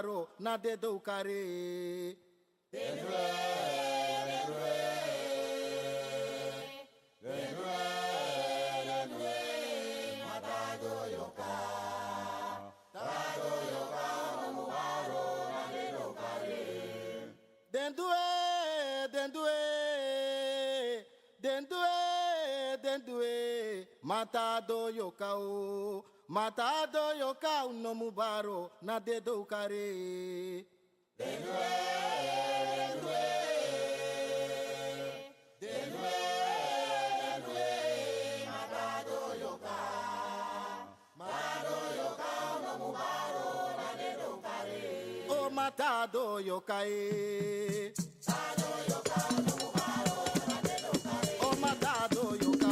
baro na de do kare. Den do it, matado yoka no mubaro na de do kare. Oh matado yoka oh matado yoka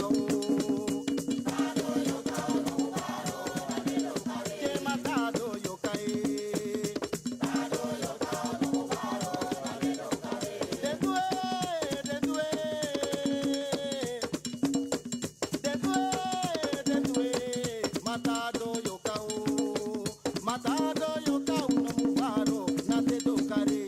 que matado yoka matado yoka no mubaro na de do kare.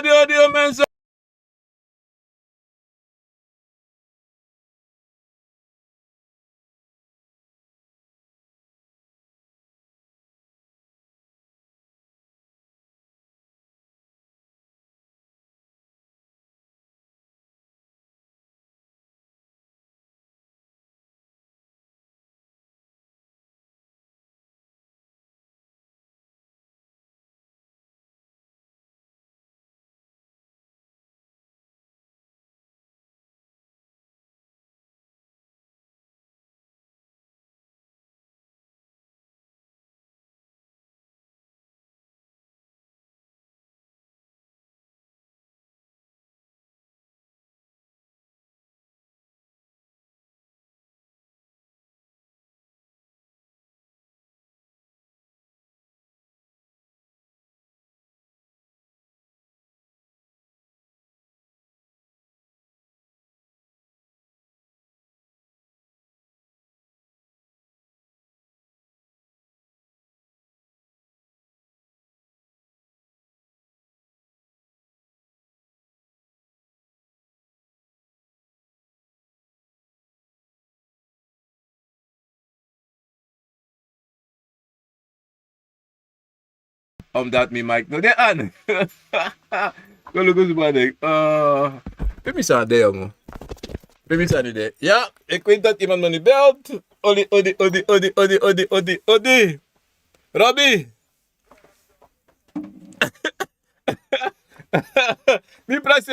Audio, man. That me mic no de an. Kalau gue sebanyak, let me start there mo. Baby zijn idee. Ja, ik weet dat iemand me nu belt. Odi, odi, odi, odi, odi, odi, odi, odi. Robbie. Mi praat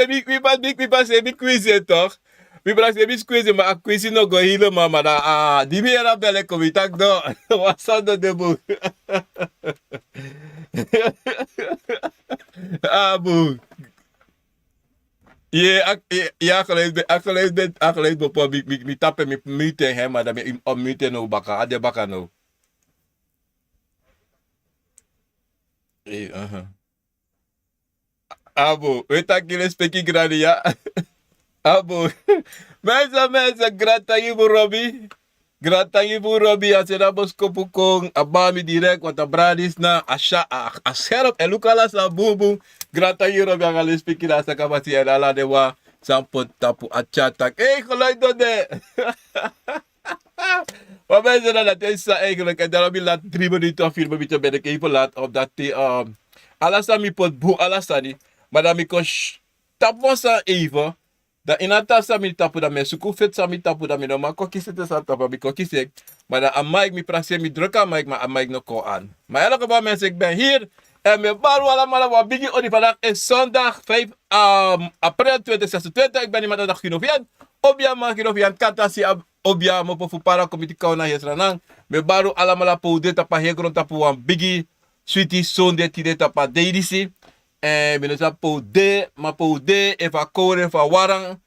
mi quiz toch? Mi praat mi quiz maar a quiz no go helemaal maar die meer bellen kom ik tak do. Wat de boek. Boek. Ja, akeleid bepo mi tape mi mute hem maar dan mi mute no baka, ade baka no. Abo, weet dat jullie spreken gradi ja? Abo, mensen, gratangi voor Robbie. Gratangi voor Robbie, als je dat boskopu kong, abami direct, want de bradis na, a scherp, en lukala sa boom. Gratangi Robbie, aan jullie spreken dat ze kapati en ala de wa, sampot tapu achatak. Hey, geluid dat de. Maar mensen, dat is eigenlijk, en daarom laat 3 minuten of 4 minuten ben ik even laat, omdat die, alasani pot boe alasani. Maar dan ik tapu sa even. Da inata sa mi tapu da me suku fet sa mi tapu da me no ma koki sete sa tapu mi koki sek. Maar da amaik mi praxe mi druk aan maar amaik no ko aan. Maar in elk geval mensen, ik ben hier. En me baru allemaal wat bigi odi vandaag is zondag 5 april 2026. Ik ben iemand dat Ginovian. Obia ma Ginovian katasi obia mo po para komiti kauna hesranang. Me baru allemaal po de tapa hegron tapu wan bigi sweetie sonde tide tapa deidisi. En minus po de, ma po de, eva kore, eva warang,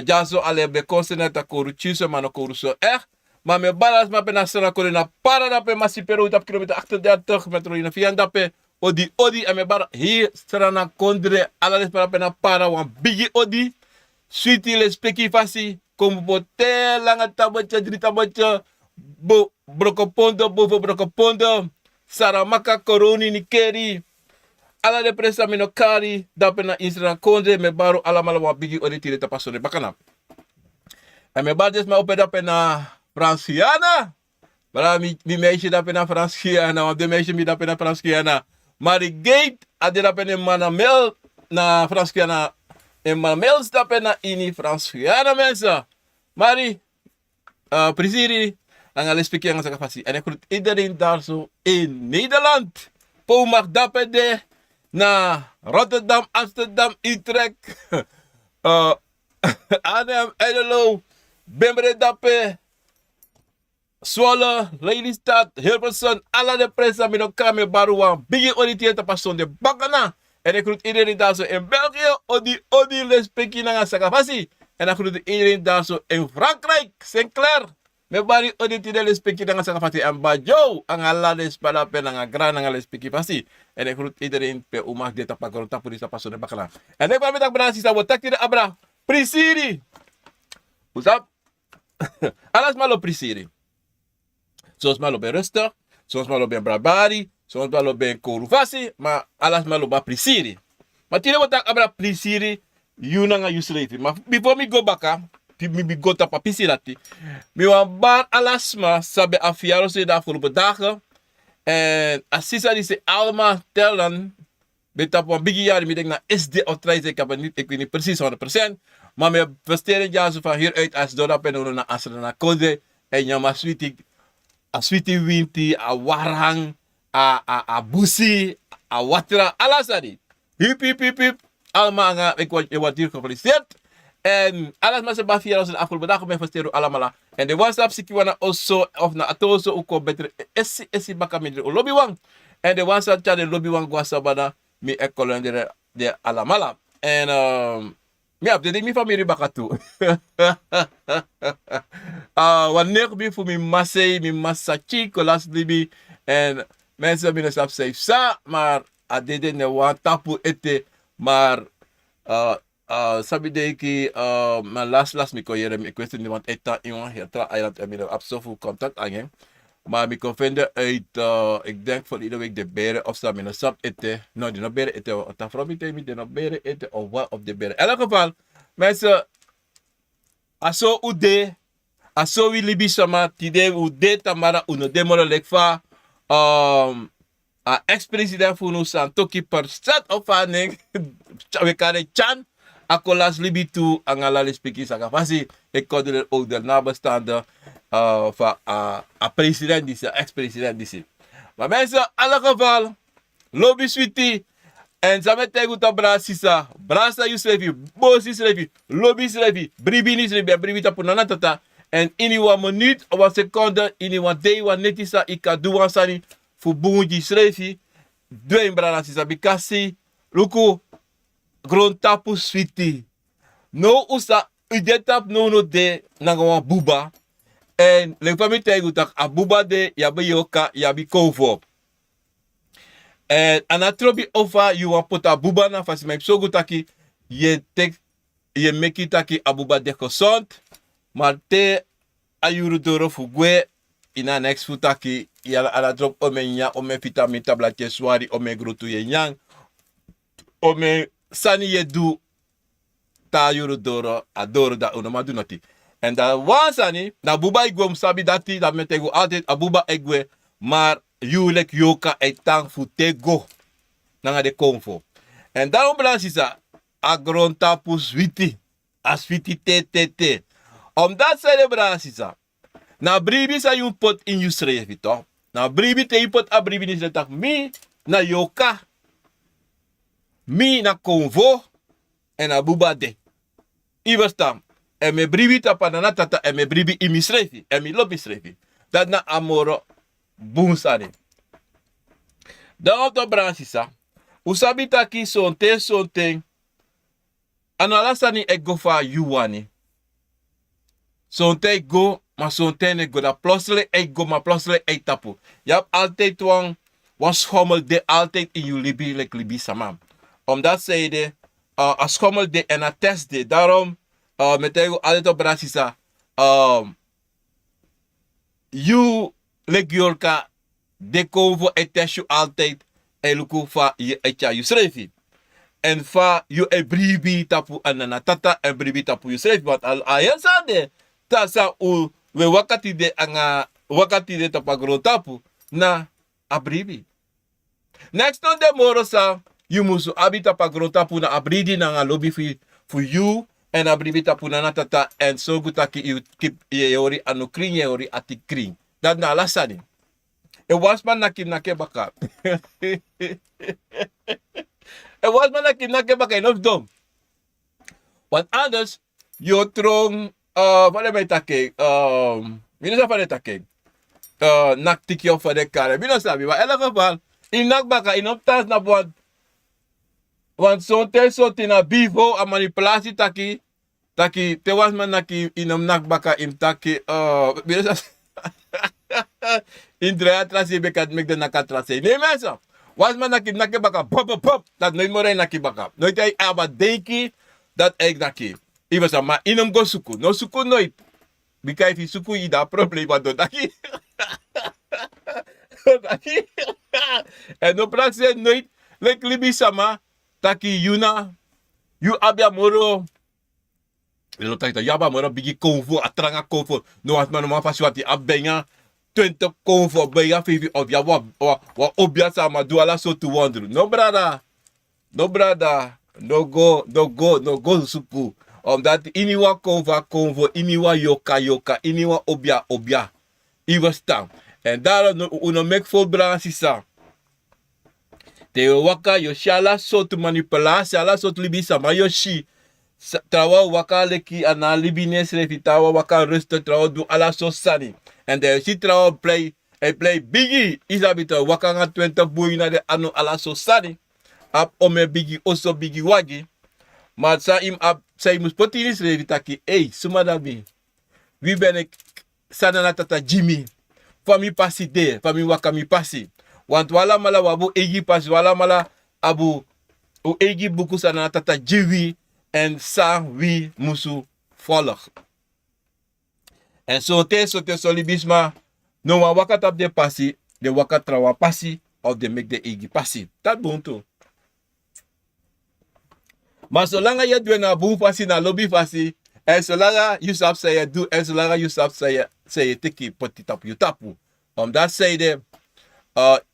jaso ale be consonant koru chuso, ma no koru so echt. Maar me balas ma pena sana kore na para na pe masipero utap kilometer 38 metro in fian dape odi en me bar hier sana kondre ala para pena para wan bigi odi. Sweetie le speki fasi, kom bote langa tabacha dri tabacha brokopondo bovo brokopondo saramaka koroni nikeri. Ala de presa minokari, dape na Instagram konde, me baro ala mala wa bigi odi tire tapasone bakana. En me bardes ma ope dape na Franciana. Bara mi meisje dape na Franciana, want de meisje mi dape na Franciana. Maar de gate, ade dape na manamel na Franciana. En manamel dape na ini Franciana mensen. Mari, Preseri, ang alles speki ang sakafasi. En ik groet iedereen daar zo in Nederland. Po mag dape de. Na Rotterdam, Amsterdam, Utrecht, Arnhem, Edelo, Bemre Dape, Zwolle, Lelystad, Hilversum, alle de prensa met elkaar met Barouan, bigi oriënteerd op persoon de bakana. En ik groet iedereen daar zo in België, odi lespeki na sakafasi. En ik groet iedereen daar zo in Frankrijk, Sinclair. Me bari oditi de lespeki na sakafasi en bajo, ang alades para pe na gran ang lespeki fasi. En ik groet iedereen pe umak dit tapagoro tapu di tapaso de bakala. En ik ben met abra sisa wat takti de abra. Preseri. Usap. Alas malo Preseri. Soms malo ben rustig, soms malo ben brabari, soms malo ben korufasi, maar alas malo ba Preseri. Maar tine wat tak abra Preseri, yuna nga yusrefi. Maar before me go baka, mi go tapa pisirati. Mi wan bar alasma sabe afiaro se da afgelopen dagen. En assisa die ze allemaal tellen. Betap wan bigi jaren mi denk na SD of 3 ik weet niet precies 100%. Maar me versteren ja zo van hieruit als door dat pen na asra na kode. En ja maar sweetie winti, a warang, a busi, a watra, alasadi. Hip. Allemaal nga ik word hier gefeliciteerd. En alles maar ze bafia als de afgelopen dagen ben versteren allemaal. En de WhatsApp sikwana also of na atoso uko beter esi baka mi lobby wang. En de WhatsApp chat de lobby wang wasabada mi ekolende de alamala. En mi update mi familie baka toe. Wanneer bi voor mi masachi kolas libi en mensen binnen stap safe sa maar adede ne wan tapu ete maar sabi de ki mijn last mi ko yere mi kwestie ni want eta iwan hetra island en mi heb zoveel contact aan hem. Maar mi kon vinden uit ik denk voor iedere week de beren of sabi no sap ete no die no beren ete of ta from ete mi de no beren ete of wat of de beren. In elk geval mensen aso ude aso wi libi sama tide ude tamara uno demoro lekfa a ex-president Funu Santoki per stad opvaning we kan chan akolas libi tu angala speki sakafasi Ik kon er ook de nabestaanden van president die ex-president die. Maar mensen, in alle geval, lobby sweetie. En samen tegen de brasisa, brasa you srefi, bosi srefi, lobby srefi, bribini srefi, bribita punana tata. En in een minuut, of een seconde, in een day, wat netisa, ik kan doen sani, voor bungi srefi, doe in brasisa, bikasi, luku, grondtapu sweetie. No usa, udetap no de, nanga buba. En le fami tegen tak, a buba de, yabe yoka, yabi Akomfo. En anatrobi over you want put a buba na fasi me so taki ye tek ye make taki abuba de consent maar te ayuru doro fugwe ina next futaki ya ala drop omenya ome vitamin tablatje swari ome grotu ye nyang ome sani ye du ta ayuru doro adoro da unoma du noti en da wansani na buba igwe sabi dati da metego altijd abuba egwe maar you yoka etang futego nanga de Akomfo. En daarom is dat agrontapu switi. A switi te. Omdat zij de brasisa. Na bribi sa yung pot in you srefi toch. Na bribi te pot a bribi ni tak mi na yoka. Mi na Akomfo. En a buba de. Iverstam. En me bribi tapanana tata en me bribi imi srefi. En mi lobi srefi. Dat na amoro bunsane. Dan op de brasisa. Usabi taki sonte. Analasani ego fa wani. Sonte go, maar sonte ne go. Dat plotseling ego, maar plotseling tapu. Je hebt altijd wan schommel de altijd in je libi, like libi samam. Omdat zij de, a schommel de en a test de. Daarom, met ego altijd op brasisa. You, like yorka, de Akomfo test je altijd. En luku fa je etja je srefi. En fa je e bribi tapu anana tata en bribi tapu je srefi. Want al ayensa de tasa u we wakati de anga wakati de tapagro tapu na abribi. Next on the moro sa you musu abita pagro tapu na abridi na nga lobby for you en abribi tapu na tata en so gutaki you keep ye yori anu kring ye yori ati kring. Dat na alasani. E wasman na kinake baka. E wasman na kinake baka enough dom. Want anders, yo trong, wat heb je take? Wie is dat take? Nak tikje of de kare. Wie sabi, maar in elk geval, in nak baka, in optas na wat. Want zo'n tijd zo tina bivo, a manipulatie taki, te wasman na ki in nak baka in taki, wie is dat? In drie trase bekat mek de nakatrase. Nee mensen. Was man naki baka pop. Dat nooit meer naki baka. Nooit hij aba deki dat ik naki. Iwa sa ma inom go suku. No suku nooit. Bika if suku ida probleem wat do taki. En no praxe nooit lek libi sama taki yuna. You abia moro. Ilo taki yaba moro bigi Akomfo atranga Akomfo. No as man no fasiwati abenya. 20 Akomfo bij je vivi of ja wat obja sama do ala so to wonder. No brada. No go suku. Omdat iniwa Akomfo, iniwa yoka, iniwa obja. Iwa stam. En daarom uno mek vol brasisa. Te waka yo shala so to manipulasi, ala so to libisa ma yo shi. Trawa waka leki ana libines refitawa waka rustig trawa do ala so sani. En de si trawa play biggie isabita waka nga 20 boy na de anu ala so sani. Ap ome biggie oso biggie wagi. Maar sa im ap sa imus potinis refitaki sumadabi. Wie ben ik sana tata Jimmy. Fami pasi de, fami waka mi pasi. Want wala mala wabu egi pasi, wala mala abu u egi buku sana tata Jiwi. En sa wie musu volg. En so solibisma. No wa wakat op de passie. De wakat trawa passie. Of de make de egi passie. Dat bonto. Maar zolang je doet na boom passie, na lobby passie. En zolang je sap say do. En zolang je sap say tiki poti tapu you tapu. Omdat zij de.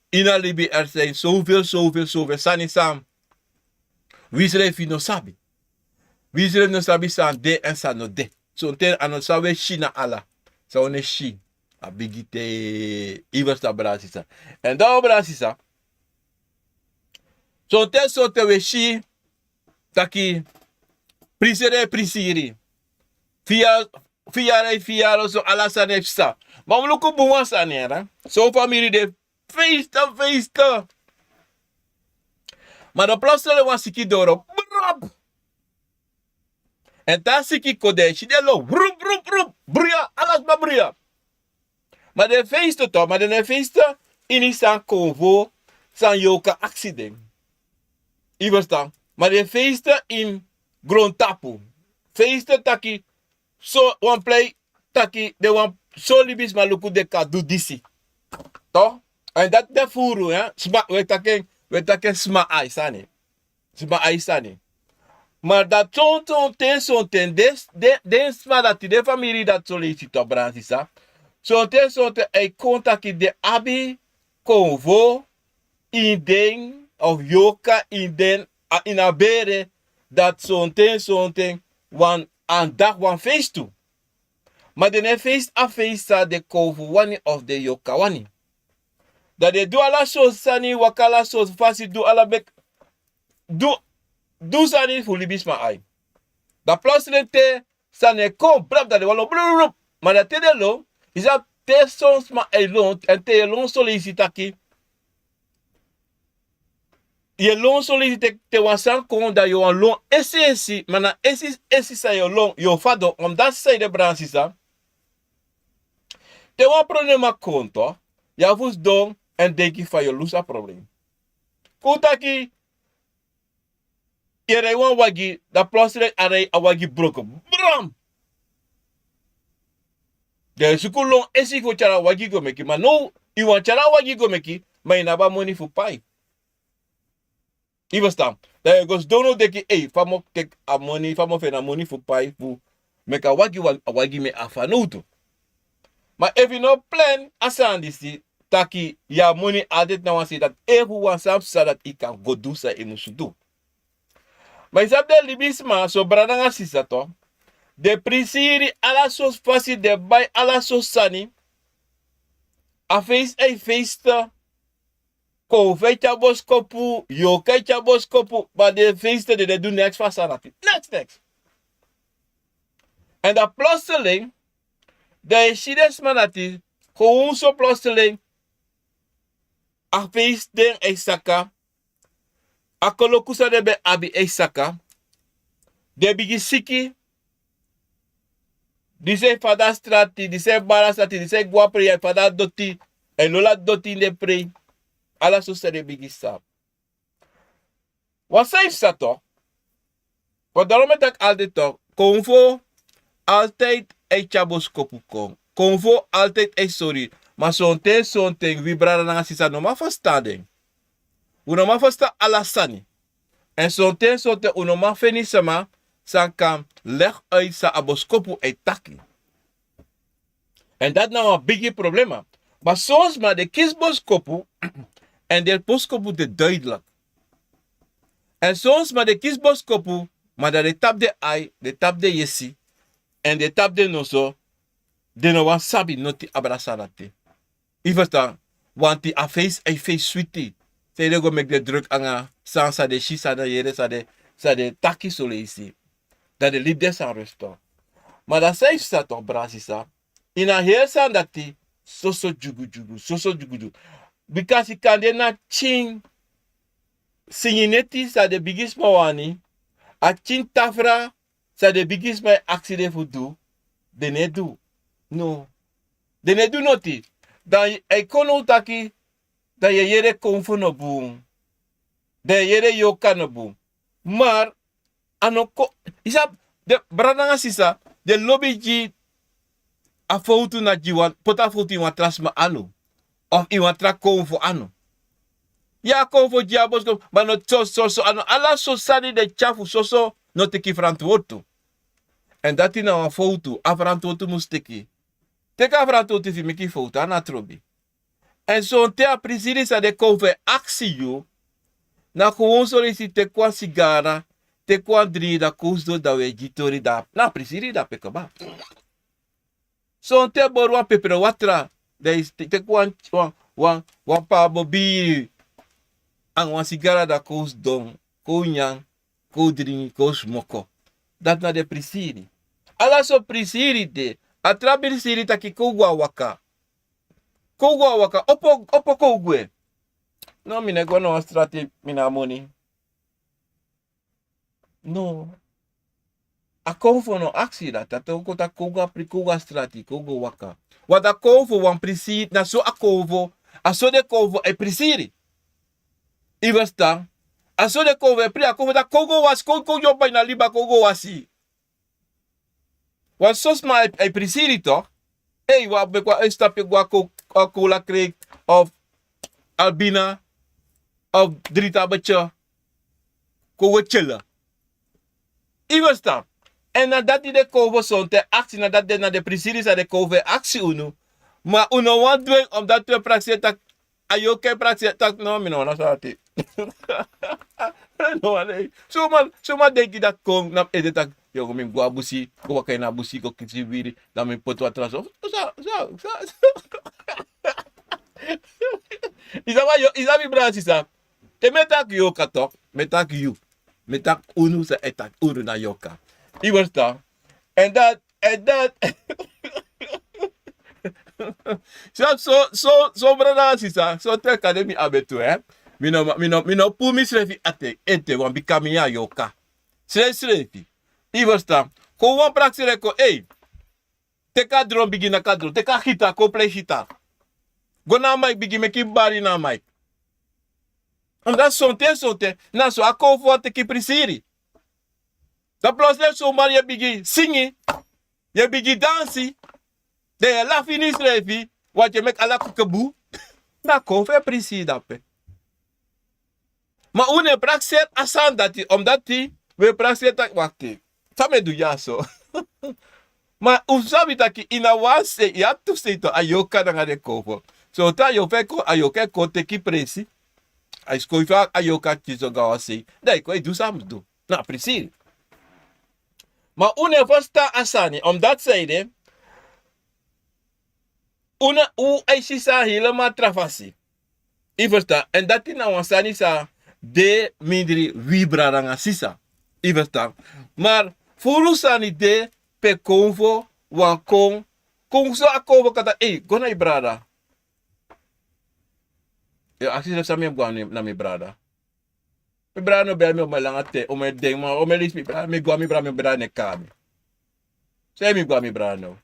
In a libi er zijn zoveel. Sani sam. Wie srefi no sabi. Wie zullen no sabi san de en san no de. zo'n ten ano sawe shi na ala. Sa one shi. A bigite ivers da brasisa. En da brasisa. Zo'n ten we shi taki Preseri. Via zo alasan efsa. Maar we lukken boemas aan hè. Zo'n familie de feesten. Maar de plotseling was siki doro. Brab. En dan siki kodeshi de lo. Rup. Bria. Alas ma bria. Maar de feesten toch. Maar de feesten in san Akomfo. San yoka accident. Je verstaan. Maar de feesten in grondtapu. Feesten taki. So one play taki. De one so libis maluku de kadu disi. Toch? En dat de furu. Sma. We taken sma aisani. Sma aisani. Maar dat zo'n ten den sma dat de familie dat solicito bransisa. Zo'n ten ei contacti de abi convo in den of yoka in den in abere dat zo'n ten wan aan dag wan feest toe. Maar de feest a feest de convo wani of de yoka wani. Dat de do ala so sani wakala so fasi do ala bek do sani fulibis ma ai. Da plotseling te sani kom brab dat de walo blub. Maar dat te de lo is dat te sons ma elon en te elon solicitaki. Je lon solicite te wasan kon da yo lon esi maar na esi sa yo lon yo fado om dat say de bransisa. Te wan problema konto. Ja vus don en denk ik van je lusa probleem. Kutaki yere wan wagi da plotseling arei a wagi broken. Bram! De sukulong esi fo chara wagi go meki. Maar no, iwan chara wagi go meki, maar inaba money fu pai. Je verstaan? Dat je goes dono deki, famo tek a money, famo fena money fu pai fu meka wagi me afanuto. Maar if you no plan asandisi taki ya money altijd na wansi dat everyone sapsa dat ik kan go do sa emusu do. Maar isap de libisma so bradanga sisa to. De Preseri ala sos fasi de bay ala sos sani. A feesta. Ko fecha boskopu, yo kecha boskopu, maar de feesten de doen niks van sanati. Next. En dat plotseling, de shides manati, gewoon zo plotseling, a feest den eisaka, a kolokusa de be abi eisaka, de bigi siki, die se fada strati, die se bara strati, die se guapri, fada doti, en lola doti in de pre. Ala so se de bigi sap. Wat zei ze toch? Want daarom heb ik altijd toch. Akomfo altijd een chaboskopu kom. Akomfo altijd een sorry. Maar zo'n ting vibra na sisa no ma verstanding. Uno ma versta alasani. En zo'n ting uno ma feni sama san kan leg uit sa aboskopu e taki. En dat nou een biggie problema. Maar soms maar de kisboskopu en de boskopu de duidelijk. En soms maar de kisboskopu, maar dat de tap de ai, de tap de yesi, en de tap de noso, de no wan sabi noti abrasanate. I verstaan, want die afees ei face sweetie. Zij de go make de druk anga, sansa de shisa na yere sa de taki soleisi. Dat de liefde san rusto. Maar dat zij staat toch brasisa. In a heersan dat die soso jugu. Because ik kan de na ching singineti sa de bigis wani. A chin tafra sa de bigis my accident fu do. De ne do. No. De ne do noti. Dan e kono taki da je yere konfo no boom. De yere yoka no boom. Maar anoko isa de brananga sisa de lobby ji a foto na jiwan pota foto iwan trasma anu. Of iwan tra konfo anu. Ja, konfo diabos kom, maar no so anu ala so sani de chafu so no teki verantwoord. En dat is nou een foto, a verantwoord moest teki. Teka verantwoord fi meki foto ana trobi. En zo'n te a Preseri sa de konfo actie yo. Na gewoon solicite kwa sigara, te kwan dringi da kousdo da we gitori da na Preseri da pekaba. So te bor wan pepere watra da is te kwan wan pa bobi ang wan sigara da kousdong ko nyang ko dringi ko smoko. Dat na de Preseri. Ala so Preseri de atra Preseri taki ko gwa waka. Ko gwa waka opo ko gwe. No mine go no strati mina money. No. Akomfo no aksi da. Tato ko ta koga pri koga strati kogo waka. Wat Akomfo wan Preseri na so Akomfo. Aso de Akomfo e Preseri. Iwasta. Aso de Akomfo e pri Akomfo da kogo was kogo yoba ina liba kogo wasi. Wan sosma e Preseri toch? Hey, wat bekwa een stapje gwa cola kreeg of albina of drita batje kogo chilla. Iwasta. En nadat die de kovo zonte actie, nadat de na de Preseri sa de kovo actie unu. Maar uno want doen omdat we praxie tak ayoke praxie tak no mino na sati. No nee. So man denk je dat kon na edit tak yo min gwa busi ko kay na busi ko kitsi biri na min poto atras. So. Isa mi brasi sa. Te metak yo katok, metak you. Metak unu sa etak unu na yoka. Iwasta. En dat so brada sisa. So te academy abetu Mino pu mi srefi ete wan bikami ya yoka. Srefi. Iwasta. Ko wan praxire ko te ka drum bigi na kadro. Te ka gita ko play gita. Go na mic bigi meki bari na mic. Omdat sonte na so Akomfo te ki Preseri. Da plus so maar je bigi singi. Je bigi dansi. De je lafi ni srefi. Wat je mek ala kukabu. Na Akomfo e Preseri dape. Maar une praxet asan dati. Omdat die we praxet tak wakti. Same du ya so. Maar usabi taki ina wase ya tu seito ayoka na ngade Akomfo. So ta yo feko ayoka ko te ki Preseri. Ai skoifa ayoka kizo gawasi. Dai ko du sam du. Na Preseri. Maar une vasta asani, omdat zeide, una u aisisa helemaal travasi. Iversta, en dat is nou asani sa de mindri vibraranga sisa. Iversta. Maar furusani de pe konvo wa kong so akovo kata gona i brada. Yo aksi sa mi gwa na mi brada. Mi brada no bel mi o malangate o me ding ma o me lis mi brada mi gwa mi brada ne kami. Say mi gwa mi brada no.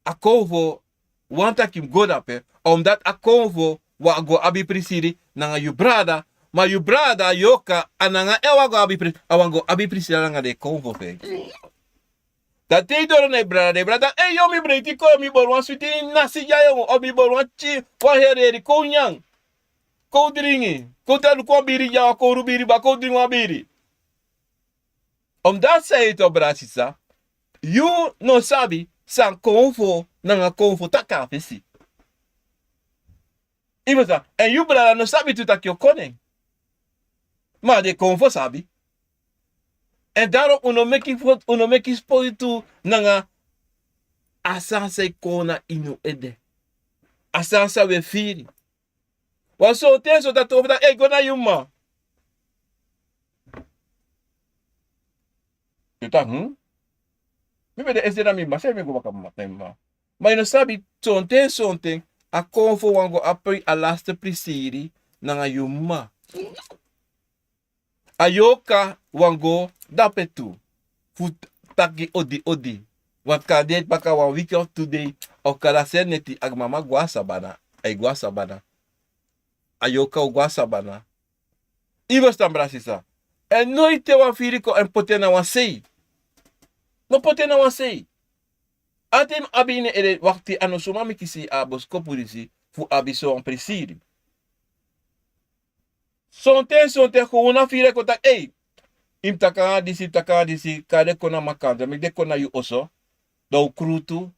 Akomfo wanta kim go dape omdat Akomfo wa go abi Preseri nanga yu brada ma yu brada yoka ananga ewa go abi Preseri awango abi Preseri nanga de Akomfo fe. Dat te door ne brada yo mi breti ko mi borwan suti nasi ya yo o mi borwan chi wa hereri ko nyang ko dringi ko talu ko biri ya ko rubiri ba ko dringi wa biri. Omdat say to brasisa you no sabi san Akomfo nanga Akomfo taka fesi. Ibosa en you brada no sabi tu tak yo koning. Maar de Akomfo sabi. En daarom uno meki spoitu nanga asansa kona inu ede. Asansa we firi. Waso tenso dat over dat gona yuma. Yuta mi be de esera mi mase mi go baka matemba. Maar no sabi sonte Akomfo wango apoi alaste Preseri nanga yuma. Ayoka wango dapetu. Fut taki odi. Wat kadet baka wan week of today. O kada seneti agmama guasabana. Ay guasabana. Ayoka o guasabana. Iwas tambrasisa. En nooit te wan firiko en potena wan sei. No potena wan sei. Atem abine ere wakti anosuma mikisi abos kopurisi. Fu abiso an Preseri. Sonte ko una fire ko tak im taka disi kade kona makanda mi de kona yu oso da u krutu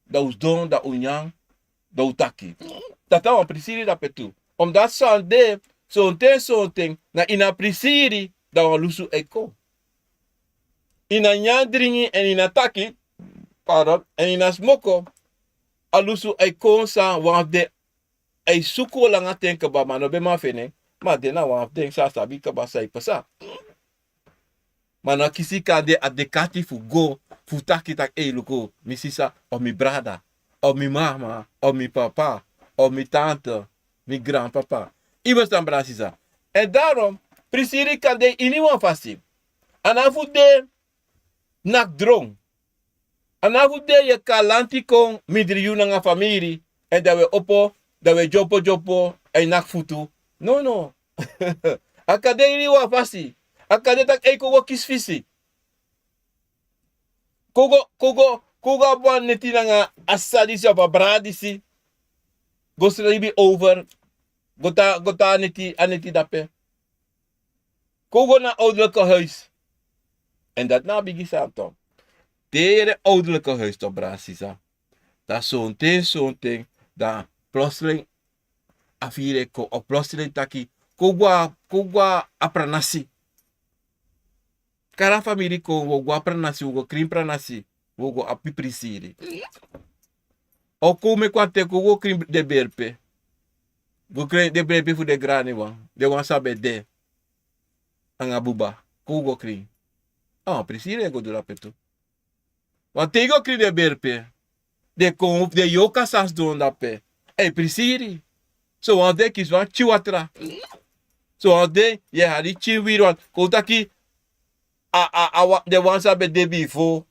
da u da unyang da u taki tata wan Preseri da petu omdat san de Something na ina Preseri da wan lusu eko. Ina nyan dringi en ina taki, pardon, en ina smoko, a lusu eko sa wan de ay suko lang aten ka ba mano be ma fene, ma de na wan de sa sabi ka ba sa ipasa. Mana kisi ka de adekati fu go, fu taki tak luko, mi sisa, o mi brada, o mi mama, o mi papa, o mi tante, mi grandpapa. Iba staan brasisa. En daarom, Preseri kan de iniwan fasi. Anafu de nak drong. Anafu de je kalanti kon midri yu nga famiri. En dat we opo, dat we jopo, en nak futu. No. Akade iniwan fasi. Akade tak eko wo kisfisi. Kogo abuan neti nga asadisi of abradisi. Gosribi over. Gota aneti dape. Kogo na ouderlijke huis. En dat na bigi saam. Tere ouderlijke huis toch brasisa. Dat zo'n ting. Dat plotseling afire ko. Of plotseling taki. Kogwa apranasi. Kara family ko wogo apranasi. Wogo krim pranasi. Wogo api Preseri. O kome kwante kogo krim de berpe. Go kry de brepi fu de grani wan. De wan sabe de. Anga buba. Kugo kry. Preseri go do la petu. Wan tego kry de berpe. De kon de yoka sas don da pe. Preseri. So wan de kis wan chiwatra. So wan de ye hadi chiwir wan. Kotaki de wan sabe de bifo.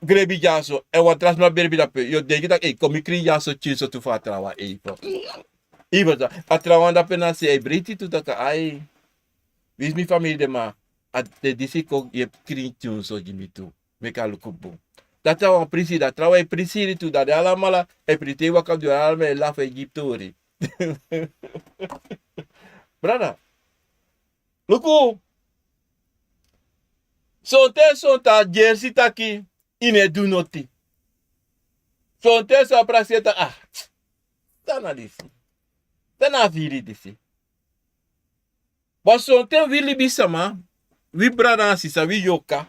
Grebi jaso. En wan trasma berbi da pe. Yo de kita komi kry jaso chiso tu fatra wa Iba atrawanda pena se briti tu taka ai. Wis mi família de ma. A de disi ko ye krinchun so jimitu. Meka lukubu. Tata wan Preseri da trawa Preseri tu da de ala mala e prite wa ka du alme la fa Egiptori. Brada. Luku. Sonta jersey taki ine du noti. Sonte sa prasieta Tana disi. Tana viri disi. Basonte wili bisama. Wi brada sisa, wi yoka.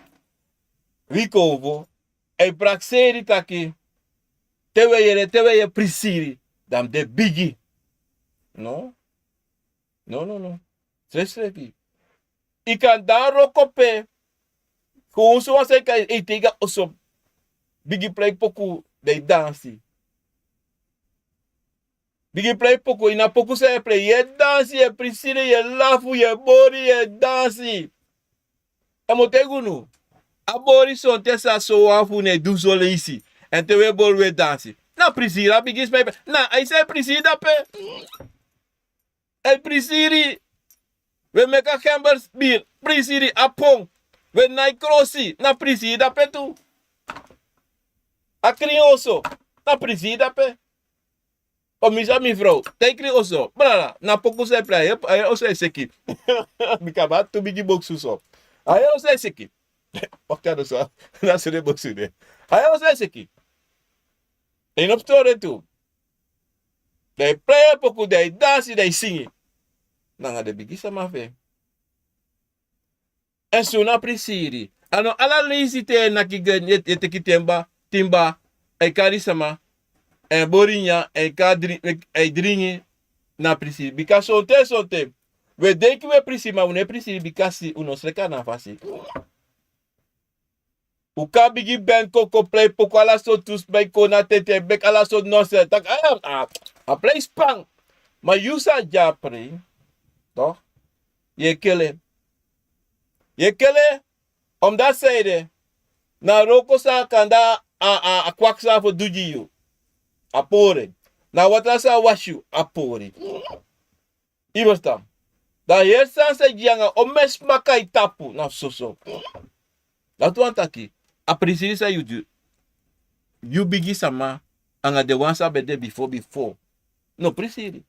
Wi kovo. E Preseri taki. Tewe ye Preseri. Dam de bigi. No. Srefi. Ikan daro kope. Kung so wasay kay itiga oso. Bigi play poku de dansi. Bigi play poku ina poku se play ye dansi ye Preseri ye lafu ye bori ye dansi. Amotegunu. Abori son tesa so afu ne duzo leisi. En te we bol we dansi. Na Preseri bigi spray. Na I say Preseri dape. Preseri. We make a Campbell's beer. Preseri apong. We nai crossi. Na Preseri dape tu. A crioso. Na Preseri dape. O misa mi vrouw. Te crioso. Brala. Na poku se play. Ay o se seki. Mikaba tu bigi boksu so. Ay o se seki. Wakta so. Na se de boksu de. Ay o se seki. En op story tu. They play poku, they dance, they sing. Nanga de bigi sa mafe. En so na Preseri. Ano ala lazy te nakigen yet kitemba timba e karisama e borinya e kadri e dringi na Preseri. Because sonte. We denk we Preseri ma une Preseri because uno sreka na fasi. Uka bigi ben koko play poko ala so tus bay ko na tete bek ala so no se tak a play spang. Ma yusa japre. Toch? Je kele. Om dat zijde. Na roko sa kanda a kwaksa voor dujiu. A pore. Na watra sa washu a pore. Ibasta. Da yersa sa jianga omes makai tapu na soso. Dat wan taki. A Preseri sa you bigi sama anga de wansa bede before. No Preseri.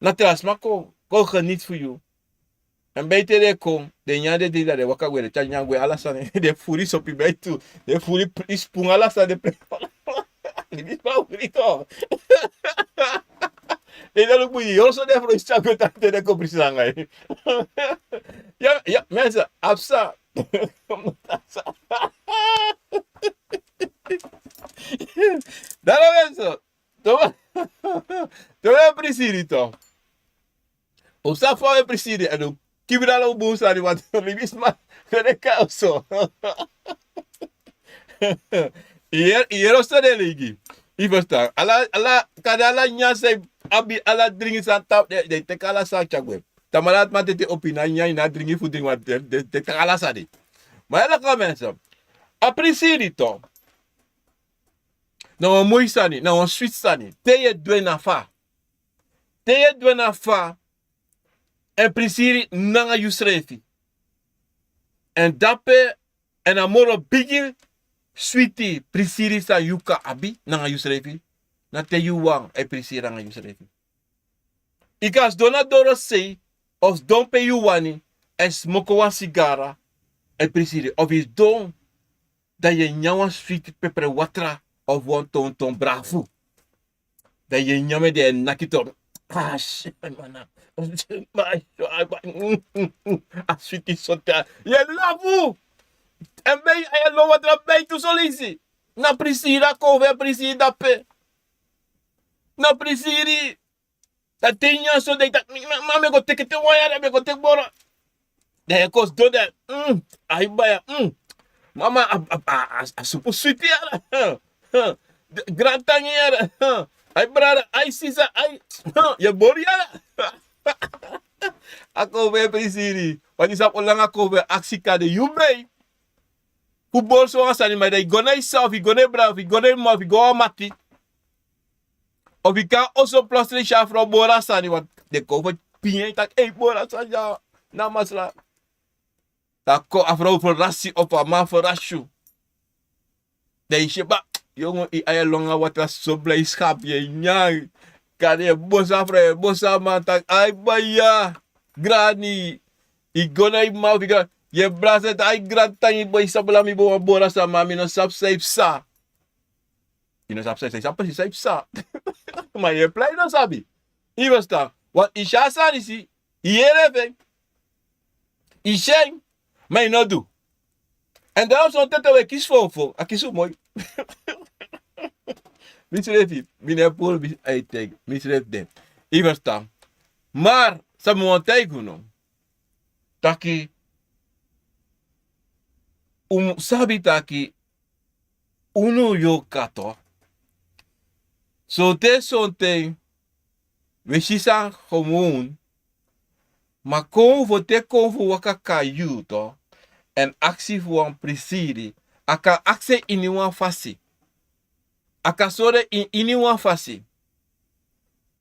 Na trasma ko geniet voor you. En beter de kom, de nyande di da de waka we de chanyangwe alasane de furi sopi betu, de furi ispung alasane de pre. Ni ba furi to. E dan moet je heel zo de voor iets aan dat de compressie Ja, ja, mensen, absa. Daarom mensen. Toma. Toma Preseri toch. O sa fa e Preseri en o kibra lo bu sa ni wat libis ma. Kene ka so. Hier is dat legi. I verstaan. Ala kada ala nya say abi ala dringi sa tap de te kala sa chagwe. Tamarat ma te opina nya na dringi fu ding wat de kala sa di. Maar ala ka mensen. A Preseri toch. Nou, mooi sani, nou, sweet sani. Teye dwe na fa. Teye dwe na fa. En Preseri nanga you srefi. En dape, en amoro bigi, sweetie, Preseri sa yuka abi, nanga you srefi. Na te you wang, e Preseri nanga you srefi. Ikas dona doro sei, os don pe you wani, en smoko wan sigara, e Preseri. Of is don, da ye nyawa sweet pepper watra, of one ton bravo. Dat je nyame de nakito. Ah, shit, man. Aswiti sota. Je lavu. En ben je lo wat er bij toe solisi. Na Preseri kove Preseri dape. Na Preseri. Dat tinya so dat mame go take te waya me go take bora. De kos do dat. Ai baya. Mama a super sweet ya. Gratangera. Ay brada, ay sisa, ay. Ya boria. Ako be Preseri. Wani sa lang ako be aksika de yubay. Football so asani mai dai gonai self, gonai bravo, gonai ma, go mati. Of ik kan also plus 3 shafro bora sani wat de cover pinye tak bora saja namasla. Tako afro voor rassi op a man voor rashu. De sheba jongen, I longa wat was zo blij schap je nyang. Kan je bosa vre, bosa mantak, ay baya, grani. I gona ma viga, je brazet ay grantangi boy sabla mi bo bora sa mami no sap safe sa. Je no sap safe sa. Maar je play no sabi. I was daar. Wat isha sa nisi, iere ven. Ishen, maar no do. En daarom zo'n tete we kies voor, a kies mooi. Misrefi, mine Paul uitteg, misref den. I verstaan. Maar, sa mo antiguno. Taki, sabi taki, uno yo kato. So te sonte, we shisan gewoon, maar kon voor te kon voor wakaka you to, en actie voor een Preseri, aka actie in een fasi. Akasore in een fasi.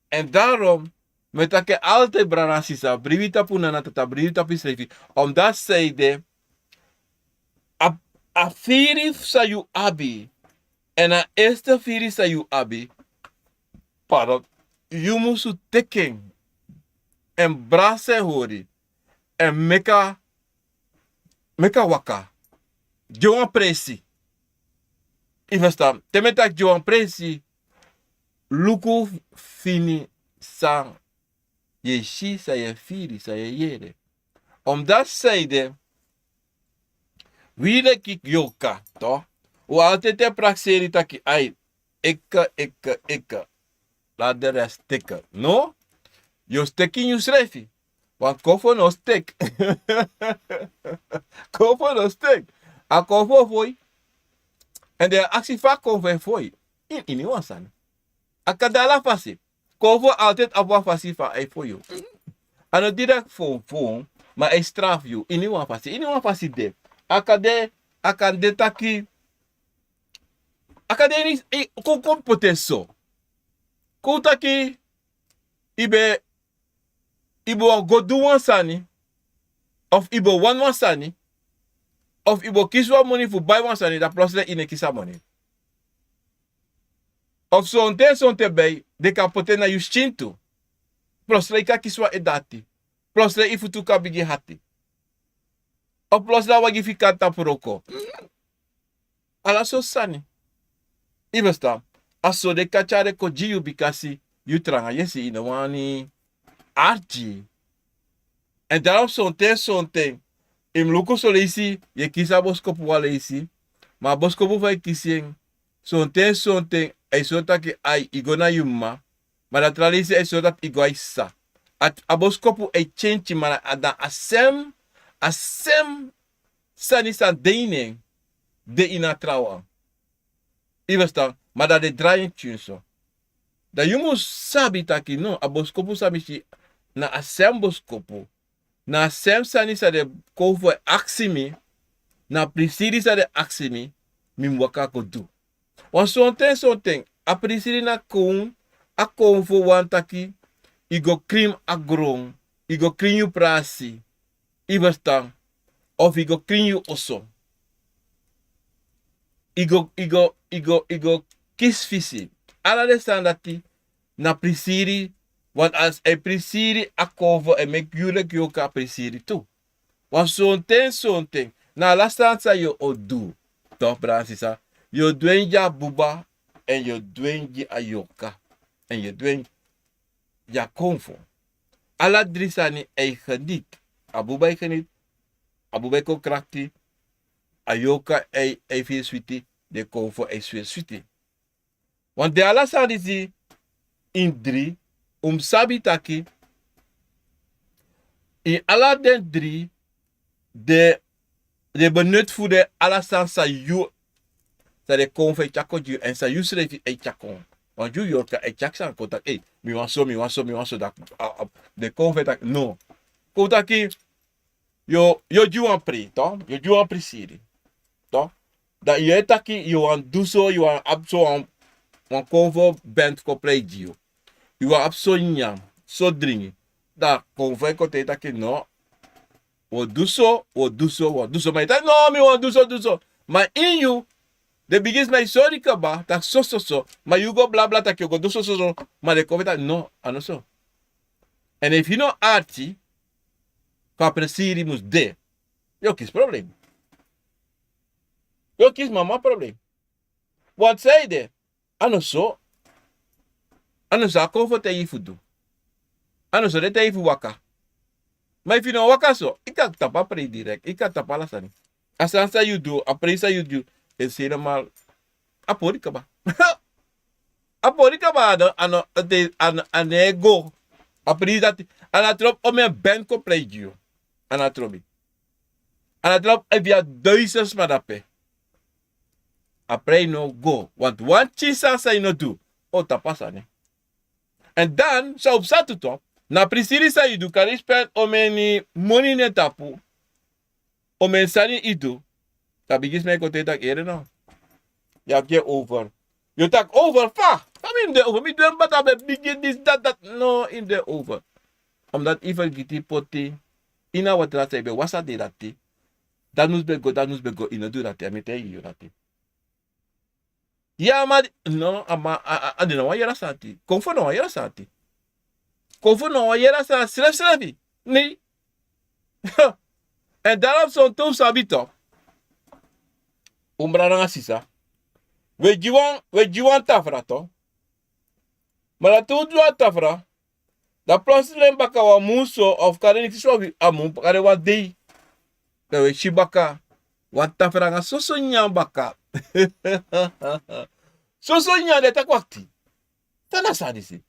En daarom, met ake altijd branasisa, brivita punana tata, brivita pisrefi, omdat zij de, a firif sa you abi, en a eerste firif sa you abi, pardon, you musu teken, en brase hori, en meka waka, Johan Presi. I verstaan, temetak Johan Presi, luku fini sang, je shi sa je firi sa je yere. Omdat zij de, wie kik yoka, toch? Hoe altijd te praxeri taki, ai, ikke. Laat de rest stikken. No? Je stekking je srefi. Want kofo no stek. Kofo no stek. Akomfo foi. En de actie vaak konfo foi. In iwan san. Akadala fasi. Kofo altijd abwa fasi fa ai for you. Ano direct phone. Maar hij straf you. In iwan fasi de. Akade taki. Akade ni kon potenso. Koutaki ibe go do one sani, of ibo one sani, of ibo kiswa money for buy one sani, dat plus in a kisa money. Of sonte bay, de kan poten na yuschintu. Plus ka kiswa e dati. Plus ifutu ka bigi hati. Of plus wagi fikata puroko. Ala so sani. Ibesta. Aso de kachare ko jiu bikasi You tranga yesi in wani archi. En daarom zo'n ting. Im loko so leisi, je kisa boskopu wa leisi. Maar boskopu va kisien. Zo'n ting. Ay so taki ay igona yuma. Maar dat traditie is zo dat igo ay sa. At aboskopu ay change maar ada asem sani sa deining de ina trawa. Iwestan, maar dat de draaien tune so. Da you must sabi taki no, aboskopu sabi si na asem boskopu. Na asem sani sa de kovo aksimi, na prisiri sa de aksimi, mim waka ko do. Want zo'n ting, a prisiri na koon, Akomfo wan taki, igo krim agrong, igo krim you prasi, iwestan, of igo krim you oso. Igo kisvisi. Alla de sandati, na prisiri, want als e prisiri Akomfo e mek julek yo ka prisiri tu. Want zo'n ting, na la stanza yo odu, toch Bransisa, yo dwenja buba, en yo dwenji ayoka. En je dwing ja Akomfo. Alla drie sani ei geniet. Abubai geniet. Abubai ko krakti. Ayoka ei veel sweetie. De Akomfo ei veel sweetie. Want de alla sani zi in drie. Sabi taki. In alla den drie. De benut voor de alla san sa yu. Sa de Akomfo ei chako ju. En sa yu srefi ei chakon. Want you yorka e chaksan kotak e mi wan so dat de konve tak no kotaki yo juan pri to yo juan pri siri to da ye taki yo wan duso yo wan abso wan konvo bent ko play dio yo wan abso nyam so dringi da konve ko te taki no wo duso maar tak no mi wan duso maar in you de bigis mij sorry kaba, tak so. Maar you go bla bla tak you go do so. Maar de COVID no, ano so. En if you know arti, ka presiri mus de. Yo kis probleem. Yo kis mama probleem. Wat zei de? Ano so. Ano so Akomfo te yifu do. Ano so de te yifu waka. Maar if you know waka so, ik kan tapa pre direct. Ik kan tapa lasani. Asansa you do, apresa you do. Is helemaal aporika ba. Aporika ba ano ego. Aprisa anatrop om een band ko play you. Anatrobi. Anatrop via duizends madape. Apre no go. Want one chisa sa no do. O tapasa ne. En dan sa op satu top. Na prisiri sa you do kan spend om any money ne tapu. Om een sani idu. Dat begint mij kote tak ere no. Je hebt je over. Je tak over fa. Kom in de over. Mi doen bata be begin this dat. No in de over. Omdat even giti poti. Ina wat dat zei be wasa de dati. Dat nus be go. Ina do dati. Ami te you dati. Ja maar no ama adi no wa yera santi. Konfo no wa yera santi. Konfo no wa yera sa srefi. Nee. En daarom zo'n tof sabito. Umbrana sisa. We jiwan tafra to. Maar dat tu juan tafra. Da plotseling baka wa muso of kare ni so amu kare wa dei. Da we shibaka wa tafra nga soso nyam baka. Soso nyam de takwakti. Tana sadisi.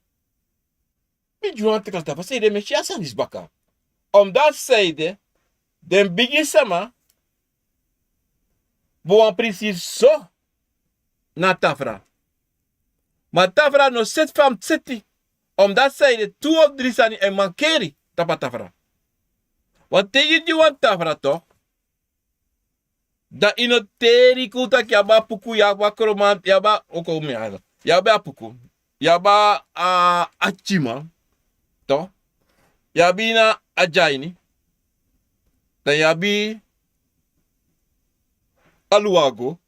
Mi juan tekla tafra se de me shi asandis baka. Omdat zeide den bigi sama boan precies zo na tafra. Maar tafra no set fam seti. Omdat zij de 2 of 3 sani en mankeri tapa tafra. Want tegen die wan tafra toch? Da ino teri kuta yaba puku yaba kromant yaba oko mi yaba puku. Yaba achima. Toch? Yabina ajaini. Dan yabi aluago.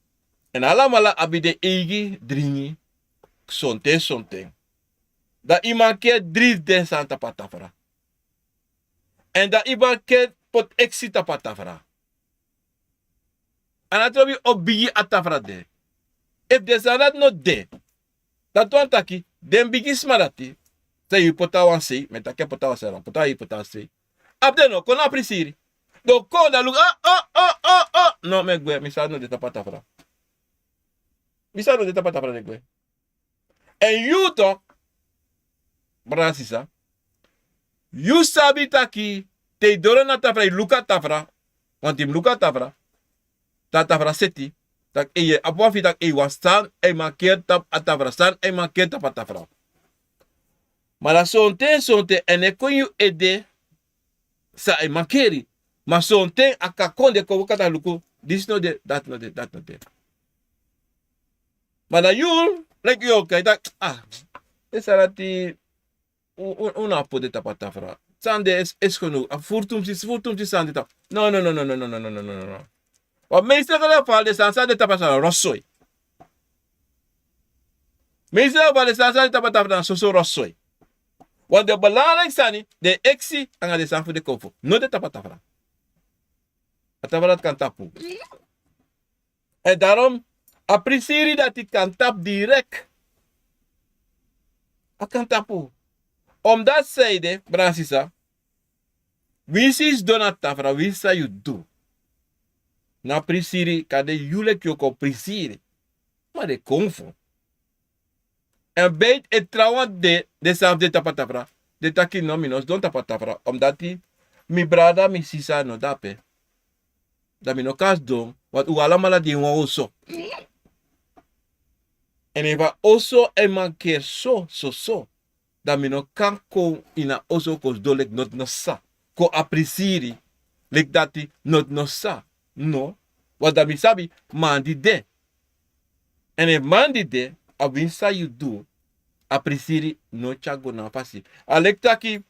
En alamala abi de egi dringi. Sonte. Da iman ke 3 den santa patafra. En da iman ke pot exita patafra. En atrobi obigi atafra de. If de sanat no de. Dat wan taki. Den bigis madati. Say you pota wan say, me take pota wan say, pota you pota say. Abde no, kon aprisiri. Do kon da look, no, me gwe, mi sa no de tapatafra. Mi sa no de tapatafra de gwe. En you talk, Bransisa, you sabi taki, te doro na tafra, luka tafra, want him luka tafra, ta tafra seti, tak eye, apwa fi tak wan stan, mankeer tap atafra, stan, mankeer tap atafra. Maar dat sonte, en ik kon je ede, sa mankeri. Maar sonte, akakonde, ko wakata luku, this no de, that no de, that no de. Maar dat you, like you, okay, dat, esarati, una po de tapatafra. Sande is genoeg. Furtumsi sande tap. No. Wat meestal geval de sande tapatafra, rossoi. Meestal geval de sande tapatafra, so rossoi. Want de belangrijkste is de exi aan de zang voor de kofo. No de tapatafra. Atafra kan tapu. En daarom appreciëren dat ik kan tap direct. Ik kan tapu. Omdat zeide, Bransisa, wie is donatafra, wie sa you do? Na appreciëren kan de jullie kyoko appreciëren. Maar de Akomfo. En bij het trouwen de zelfde tapatafra, de taki nominos don tapatafra, omdat die mi brada mi sisa no dape. Dat mi no kas don, wat u allemaal die wan oso. En eva oso en mankeer so. Dat mi no kan ko ina oso kos dolek not no sa. Ko appreciëri, lek dati not no sa. No, wat dat mi sabi, man di de. En if man di de, abinsa you do, appreciëri no chago na pasi. Alek taki,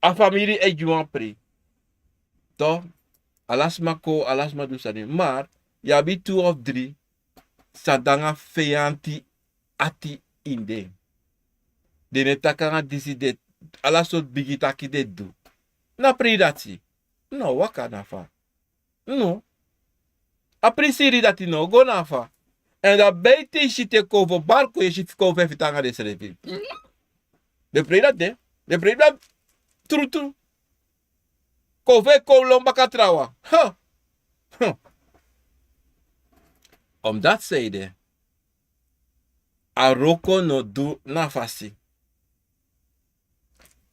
a família e juan pre. To, alasma ko, alasma do sani. Maar, yabi 2 of 3, sadanga feyanti ati inde. Dene takanga disi de, alasot bigi taki de do. Na pre dati. No, waka na fa. No. Appreciëri dati no, go na fa. En dat beite shite kovo barco je shit kovo even tanga de srefi. De pre dat de. De pre dat true. Kove kolom bakatrawa. Omdat zeide. Aroko no do na fasi.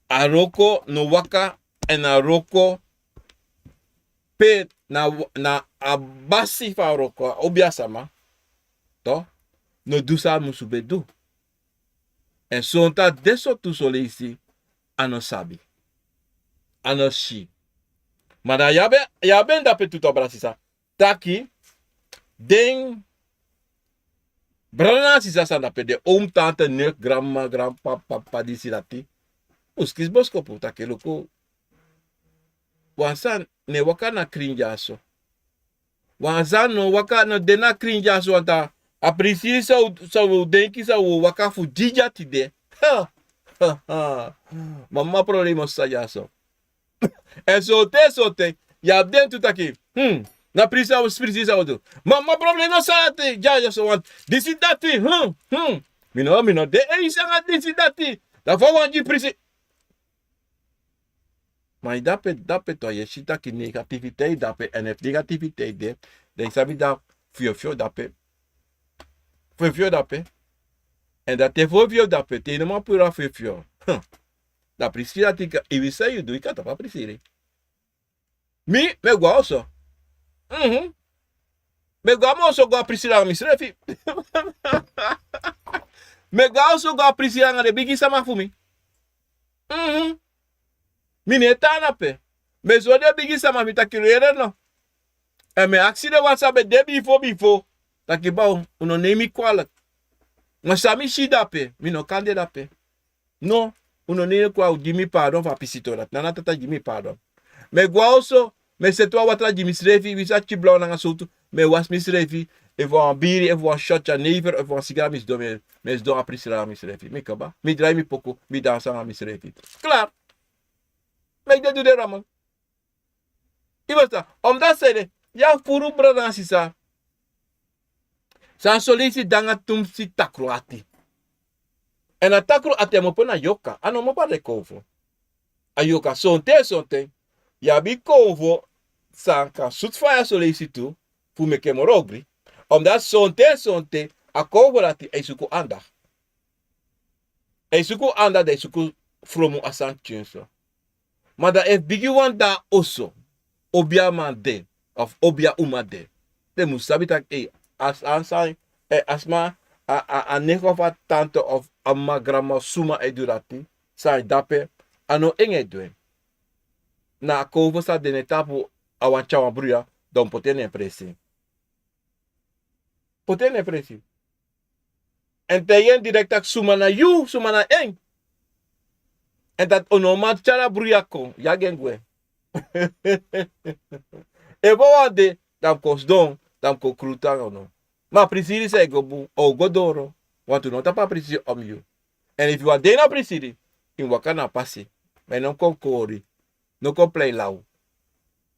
Aroko no waka en aroko pe na abasi fa aroko obiasama. To? No do sa musube do. En sonta deso tu sole isi ano sabi. Ano shi. Mada yabe dape tuto brasisa. Taki den brana sisa sa dape de tante neuk grandma grandpapa disi dati. Uskis boskopu take loko. Wansan ne waka na krinjaso. Wansan no waka no dena krinjaso anta. Appreciëren zou denken zou waka fu jija tide. Mama problema sa jaso. En sote ya den tutaki. Na prisa zou do. Mama problema sa te ja so want disi dati. Mino de isanga disi dati. Da fo wanji prisi. Maar dape to je shita ki negativiteit dape en if negativiteit de dan sabi da fio dape. Fio dape. En dat te fio dape te no ma pura fio. Da precisa tika iwi say you do ikata pa precisa. Me gua also. Me gua also go precisa mi srefi. Me gua also go precisa ngare bigi sama fumi. Mi netana pe. Me zo de bigi sama mi takirere no. En me accident WhatsApp de before. Takiba uno nemi kwalak. Masami shida pe. Mi no kande da pe. No. Uno nemi kwa Jimmy pardon fa pisito dat. Nana tata Jimmy pardon. Me gwa also. Me setwa watra Jimmy srefi. Wisa chibla nanga sotu. Me was mi srefi. Even een bier, even een shotje never. Even een sigaar mis do. Me is do appreciëren mi srefi. Me kaba. Mi draai mi poko. Mi dansa aan mi srefi. Klaar. Me ik doe de ramon. Iwasta. Omdat zeide. Ja furu brada sisa. San solisi danga tumsi takroati. En atakru atemo pona yoka. Ano mo pa de Akomfo. A yoka sonte. Ya bi Akomfo sanka soetfaya solicitu. Fu me kemorogri. Omdat sonte. Akomfo lati eisuku anda. Eisuku anda de eisuku fromu asan tjunso. Maar dat if bigi wan da oso. Obia man de. Of obia uma de. De moet sabi tak as ansan. Asma. A negofa tanto of amma grandma suma edurati. Sai dape. Ano enge doen. Na Akomfo sa de netapu awan chawan bruya. Don potene presi. Potene presi. En tegen direct suma na you. Suma na eng. En dat onomat chala bruya kon. Ya gengwe. E wade. Dam kos don. Dam ko krutang ono. Maar Preseri zei go o godoro. Want u nota pa Preseri om you. En if you are dena Preseri. In wakana passi. Men non kon kori. No kon play lau.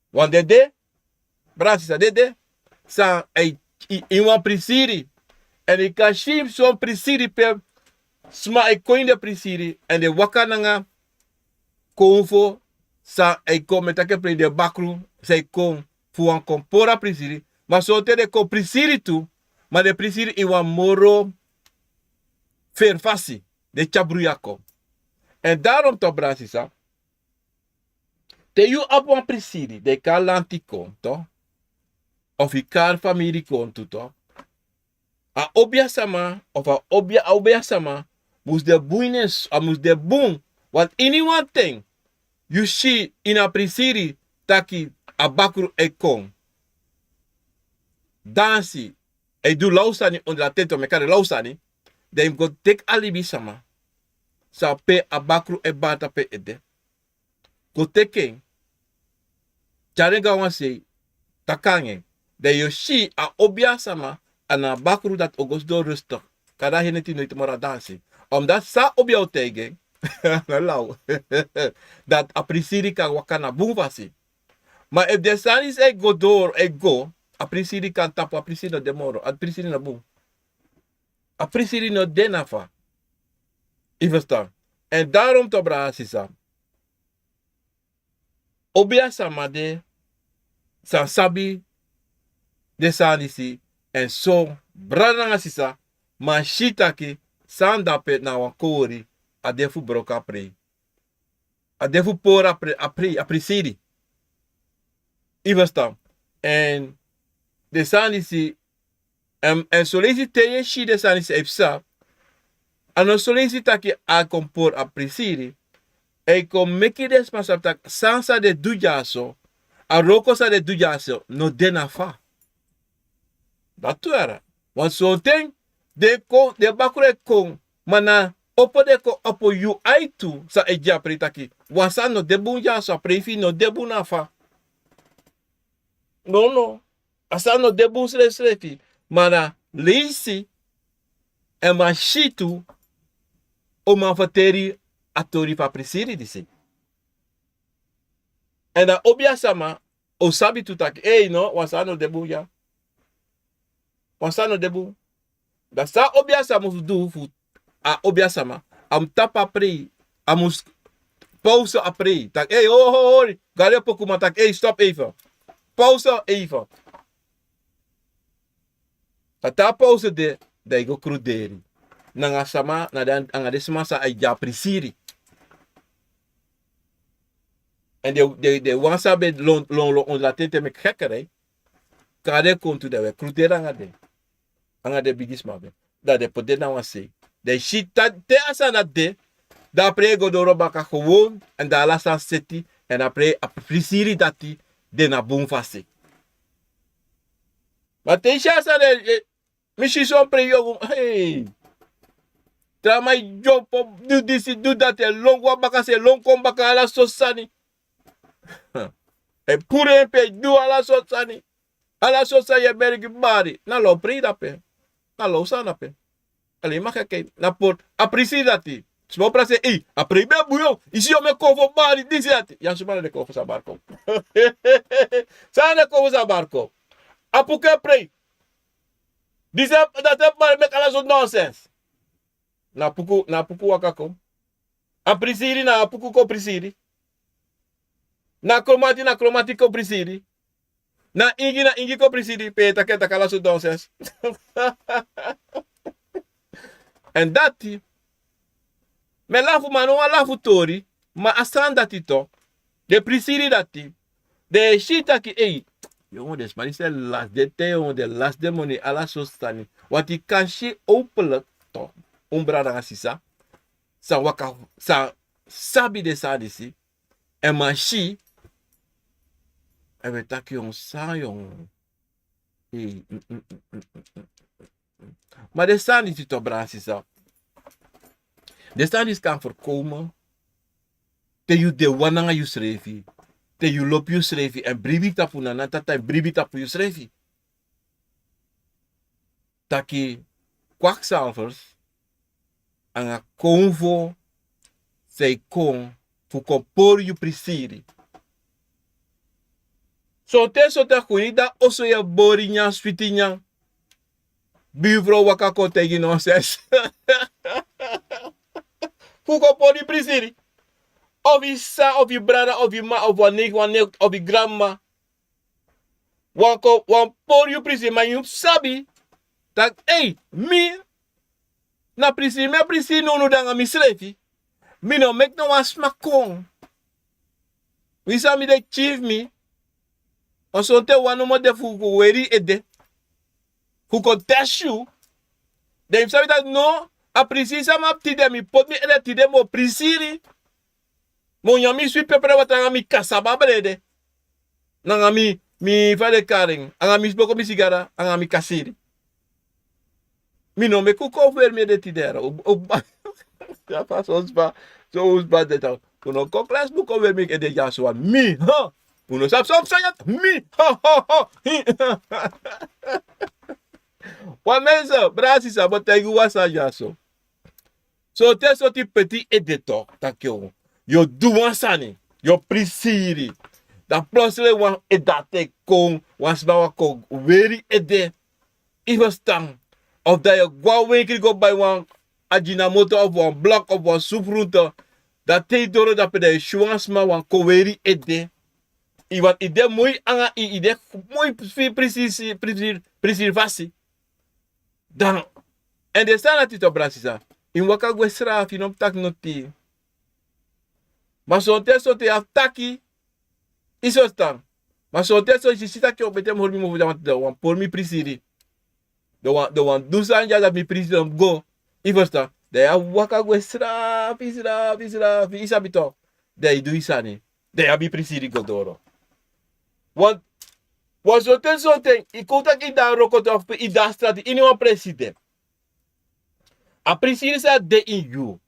Want de. Bransisa de. Sa in wan Preseri. En ik kan shim zo'n Preseri pe. Sma ik koin de Preseri. En de wakana nga. Akomfo. Sa ik kom met ake play de bakru. Sa ik kom. Fuan kompora Preseri. Maar zo te de ko Preseri toe. Maar de Preseri iwa moro verfassi. De chabruyako. En daarom toch Bransisa. Te you op een Preseri. De kan lanti kon toch. Of je kan familie kon toe toch. A obia sama. Of a obia sama. Moest de boeines. Of moest de boom. Want anyone thing. You see in a Preseri. Taki a bakru e kon. Dansi. E do lausani onder la tento mekare lausani. Den go tek alibi sama. Sa pe abakru e bata pe ede. Go teken. Charenga wanse. Takange. De yoshi a obia sama. Ana bakru dat ogos do rustig. Kada heneti nooit mora dansi. Omdat sa obia o tegen. Lau. Dat a Preseri kan wakana boomvasi. Maar if de sanis e go door e go. A Preseri kan tapu, a Preseri no demoro, a Preseri no boom. A Preseri no denafa. I verstaan. En daarom to Bransisa. Obia samade, san sabi, de sanisi, en so, brandanga sisa, man shitaki, san dape na wakori, a defu broka pre. A defu pora pre, a Preseri. I verstaan. En de sanisi en solicitei shi de sanisi epsa ano solicita ki a compor a Preseri e kom meki des masaptak sansa de dujaso a roko sa de dujaso no denafa dat era want so ten de bakure kon mana opo de ko opo yu aitu sa eja pritaki wasano de bunjaso a prefi no de bunafa no asano debu srefi. Mana leisi en man shitu o man fateri atori pa Preseri disi. En dan obia sama o sabi tutak no wasano debu ya. Wasano debu. Da sa obia sama do fu a obia sama am tapa pre amus pauze a pre. Tak ho gale poku man tak stop even. Pauze even. Tata pauze de go cruderi. Nanga sama na dan anga desma sa ai ja Preseri. En de wansa be lon on la tente me gekkerij. Kade kontu de we crudera anga de bigisma be. Da de poder na wanse. De shit te asana de. Da prego do roba ka gewoon en da la san seti en apre a Preseri dati de na boom fase. Maar te chasa de misschien zo'n pre hey. Tramai job do this do that long wa baka se long kom baka ala sosani. E pure pe do ala sosani. Ala sosa ye bergi bari. Na lo prida pe. Na lo sana pe. Ali maka ke na por a Preseri dati. Smo prase a pribe buyo. Isi o me kovo bari dizati. Yan sumana de kovo sa barco. Sana kovo sa barco. Apuke pre. This that make a lot of nonsense. Na puku wakako. A Preseri na puku ko Preseri. Na kromati ko Preseri. Na ingi ko Preseri. Pe taketa kala so danses. En dati. Me lafu mano wa lafu tori. Ma asan dati to. De Preseri dati. De shita ki jongen, dus maar die zijn last. De jongen, de last de money, alla zo staan. Want die kan je openlijk toch. Umbra na sisa. Sa waka, sa sabi de sa disi. En maar she. En we tak jong sa jong. Maar de sa niet toch bra sisa. De sa is kan voorkomen. Te you de wananga you srefi. Te you lop you srefi en bribi tapu na na tata bribi tapu you srefi. Taki kwakzalvers aan Akomfo zij kon voor kompor you Preseri. So te kuni da oso ya bori nya switi nya. Buurvrouw wakako tegen nonsense. Voor kompor you Preseri. Of je sa, of je brada, of je ma, of wanneer, of je grandma. Wan por you Preseri, maar je sabi. Dat, na Preseri, me Preseri no danga mi srefi. Mi no mek no wan smakong. We sa mi de chief mi. On son te wan no mo de fuko weri ede. Fuko test you. De sabi dat no, a Preseri sa ma tide mi pot mi ede tide mo Preseri. Mon yami sweet pepper wat nga mi kasaba brede. Nga mi fade karing. Nga mi spoko mi sigara. Nga mi kasiri. Mi no me kuko ver me de tidera. Ja pas ons ba de ta. Kuno koklas buko ver me de jaswan. Mi ha. Uno sap sayat. Mi ha ha ha. Wan mense brasi sa botegu wasa jaso. So te so ti petit editor takyo. Yo duwan sani, yo Preseri. Da plotseling wan edate kong, wan sbawa kong, weri ede. Ivestang. Of dat je gwa winkel go bij wan ajinamoto of wan blok of wan soefroute. Dat te doro dat pede shuansma wan ko weri ede. Iwan ide mooi anga ide mooi preservatie. Dan. En de staan dat het op brasisa. In waka gwe srefi no tak noti. Maar zo'n test zo te have taki. Is zo staan. Maar zo'n test zo je ziet dat je op het hem hoor me over de wan por mi Preseri. De wan dusan ja dat mi Preseri go. I verstaan. De ya waka gwe srafi. Isabito. De do isani. De ya mi Preseri go doro. Want zo'n test zo te. Ik kon dat ik daar rokot of i daar straat in een president. A Preseri sa de in you.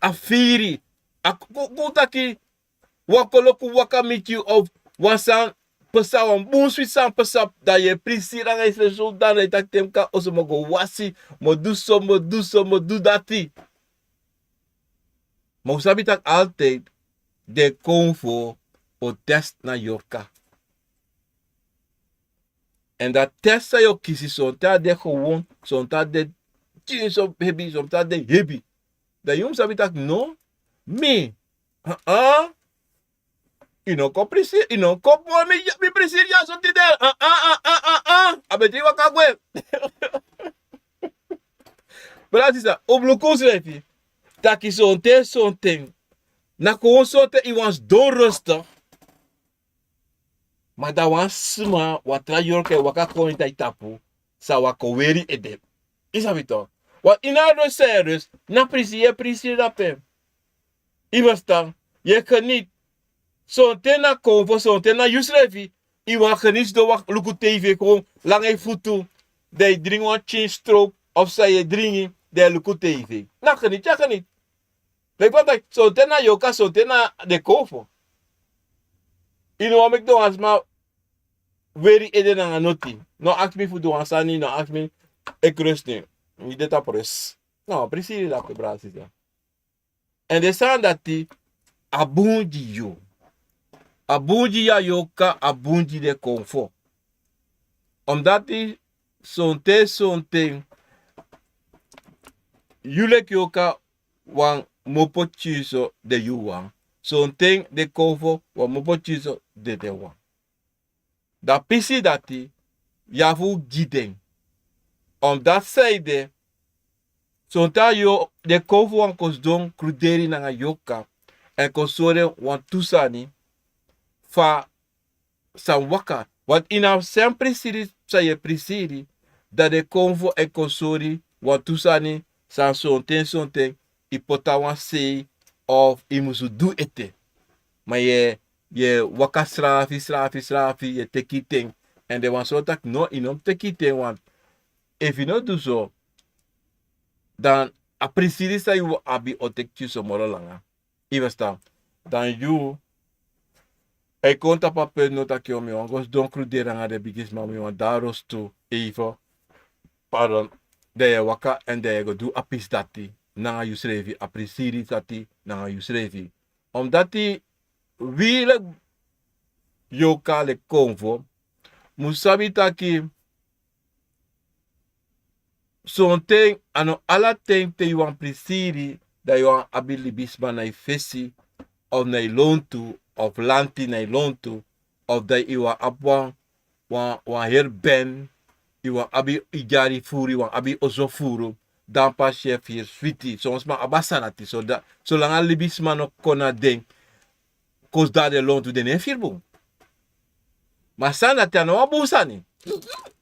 A firi. Kutaki wakoloku waka meet you of wasan pesa wan boom sweet san pesa da je Preseri nga is zo dan dat temka oso mo go wasi mo do dati. Maar sabi tak altijd de Akomfo o test na yorka. En dat test sa yo kisi son ta de gewoon son ta de chin so hebi son ta de hebi. Da yum sabi tak no. Me, ino ko Preseri, ino ko po mi Preseri ya so tidel. Abeti wakagwe. Brasi sa, obluko srefi. Taki sonte. Na ko sonte iwans do rustig. Maar da wan sma, watra yorke waka ko in tapu. Sa wako weri ede. Isabito. Wat inado serious, na Preseri dape. Iwastan, je geniet. Zo'n tena Akomfo, zo'n tena Yusrefi. Iwan geniet door wat luku TV gewoon lange voeten. De dringi wat chin stroop of zij je dringi de luku TV. Na geniet, ja geniet. Lek wat ik zo'n tena yoka, zo'n tena de Akomfo. Ino wat ik doe als maar very eden aan noti. No ask me voor doen asani, no ask me ik rust niet. Niet dit op rust. Nou, precies dat gebracht is. En de staan dat die abunji yo. Abunji ya yoka abunji de Akomfo. Omdat die zo'n te Yule kyoka wan mopo chiso de you wan. So thing de Akomfo wan mopo chiso de wan. Da pisi dati yafu giden. Omdat zijde, zonta yo de Akomfo wan kosdon kruderi nanga yoka. En kosore wan tusani fa san waka. Want ina sempre siri sa ye prisiri dat de Akomfo en kosori wan tusani san sonten ipota wan sei of imusu du ete. Maar je waka srafi, je tekiteng. En de wan sotak no inom tekiteng, want if you not do so, dan aprisiri sa you abi otekju so moro langa. Iwesta. Dan you e konta papel nota ki omi wan gos don krudera nga de bigis mami wan daros to even pardon de je waka en de je go do apis dati nanga you srefi aprisiri dati nanga you srefi. Omdat die wile yoka le Akomfo musabi taki something ano ala ting te you wan prisiri da you wan abili bisma na fesi of na lontu of lanti na lontu of da you wan apwan wan her ben you wan abi ijari furi wan abi ozo furu dan pa chef hier switi soms ma abasanati so da so langa libisma no kona ding kos da de lontu de ne firbu masana te no abusani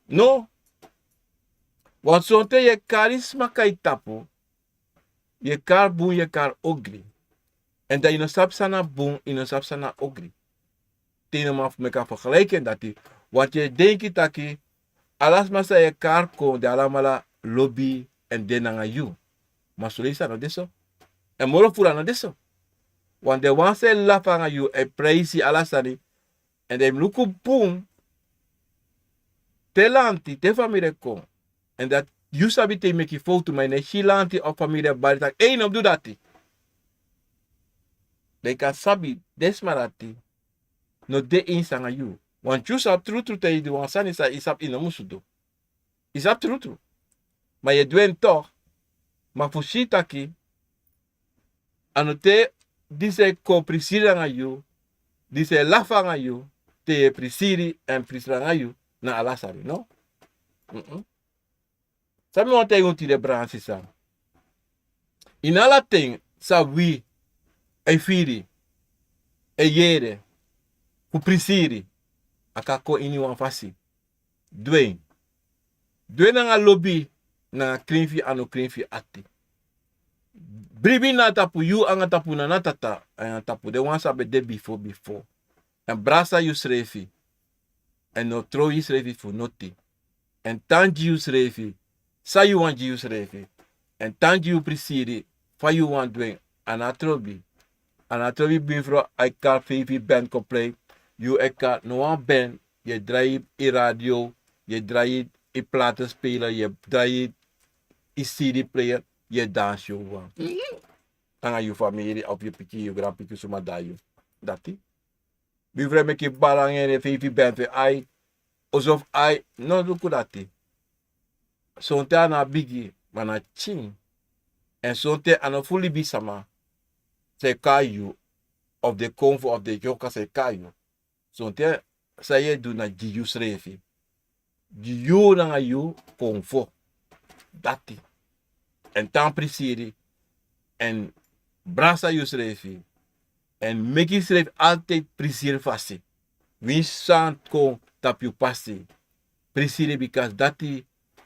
no. Want zonte je charisma kai tapu, je kar boen, je kar ogri. En dat je no sap sana boen, je no sap sana ogri. Tien maar met elkaar vergelijken dat die. Want je denkt dat je alas masa je kar ko de alamala lobby en denanga you. Maar zo is dat no deso. En moro fura no deso. Want de wan se lafanga you e praisi alasani. En de mluku boom. Te lanti, te familie ko. En dat you sabi te make foto maar ne shilanti of familie bari tak op do dati. De kan sabi desmarati no de insanga you. Want you sap true te di wan sani sa isap ino musudo. Isap true. Maar je dwen toch ma fushita ki anote dise ko prisiri nga you, dise lafa nga you, te prisiri en prisira nga you na alasari, no? Sabi mo te yung tide bransi sa. Inala ting sa wi e firi e yere ku prisiri akako ini wan fasi. Dwen nga lobby na krinfi ano krinfi ati. Bribi na tapu you anga tapu na natata anga tapu de wan sabe de before. En brasa you srefi. En no throw you srefi for noti. En tanji you srefi. Sa you want you srefi. En tanji you prisiri. Fa you want dwen anatrobi. Anatrobi bifro I kan fevi band complain. You eka no wan band. Je draait i radio. Je draait i platenspeler. Je draait i CD player. Je dans you wan. Anga you familie of je piki you grand piki suma dayo. Dati. Bifro me ki balang en fevi band fe ai. Alsof ai no luku dati. Sonte ana bigi mana ching. En sonte ana fully bisama. Se kayu of the Akomfo of the joka se kayu. Sonte sa ye do na jiyu srefi. Jiyu na you Akomfo. Dati. En tan prisiri. En brasa you srefi. En meki srefi altijd prisiri fasi. Win sant kon tap you pasi. Prisiri because dati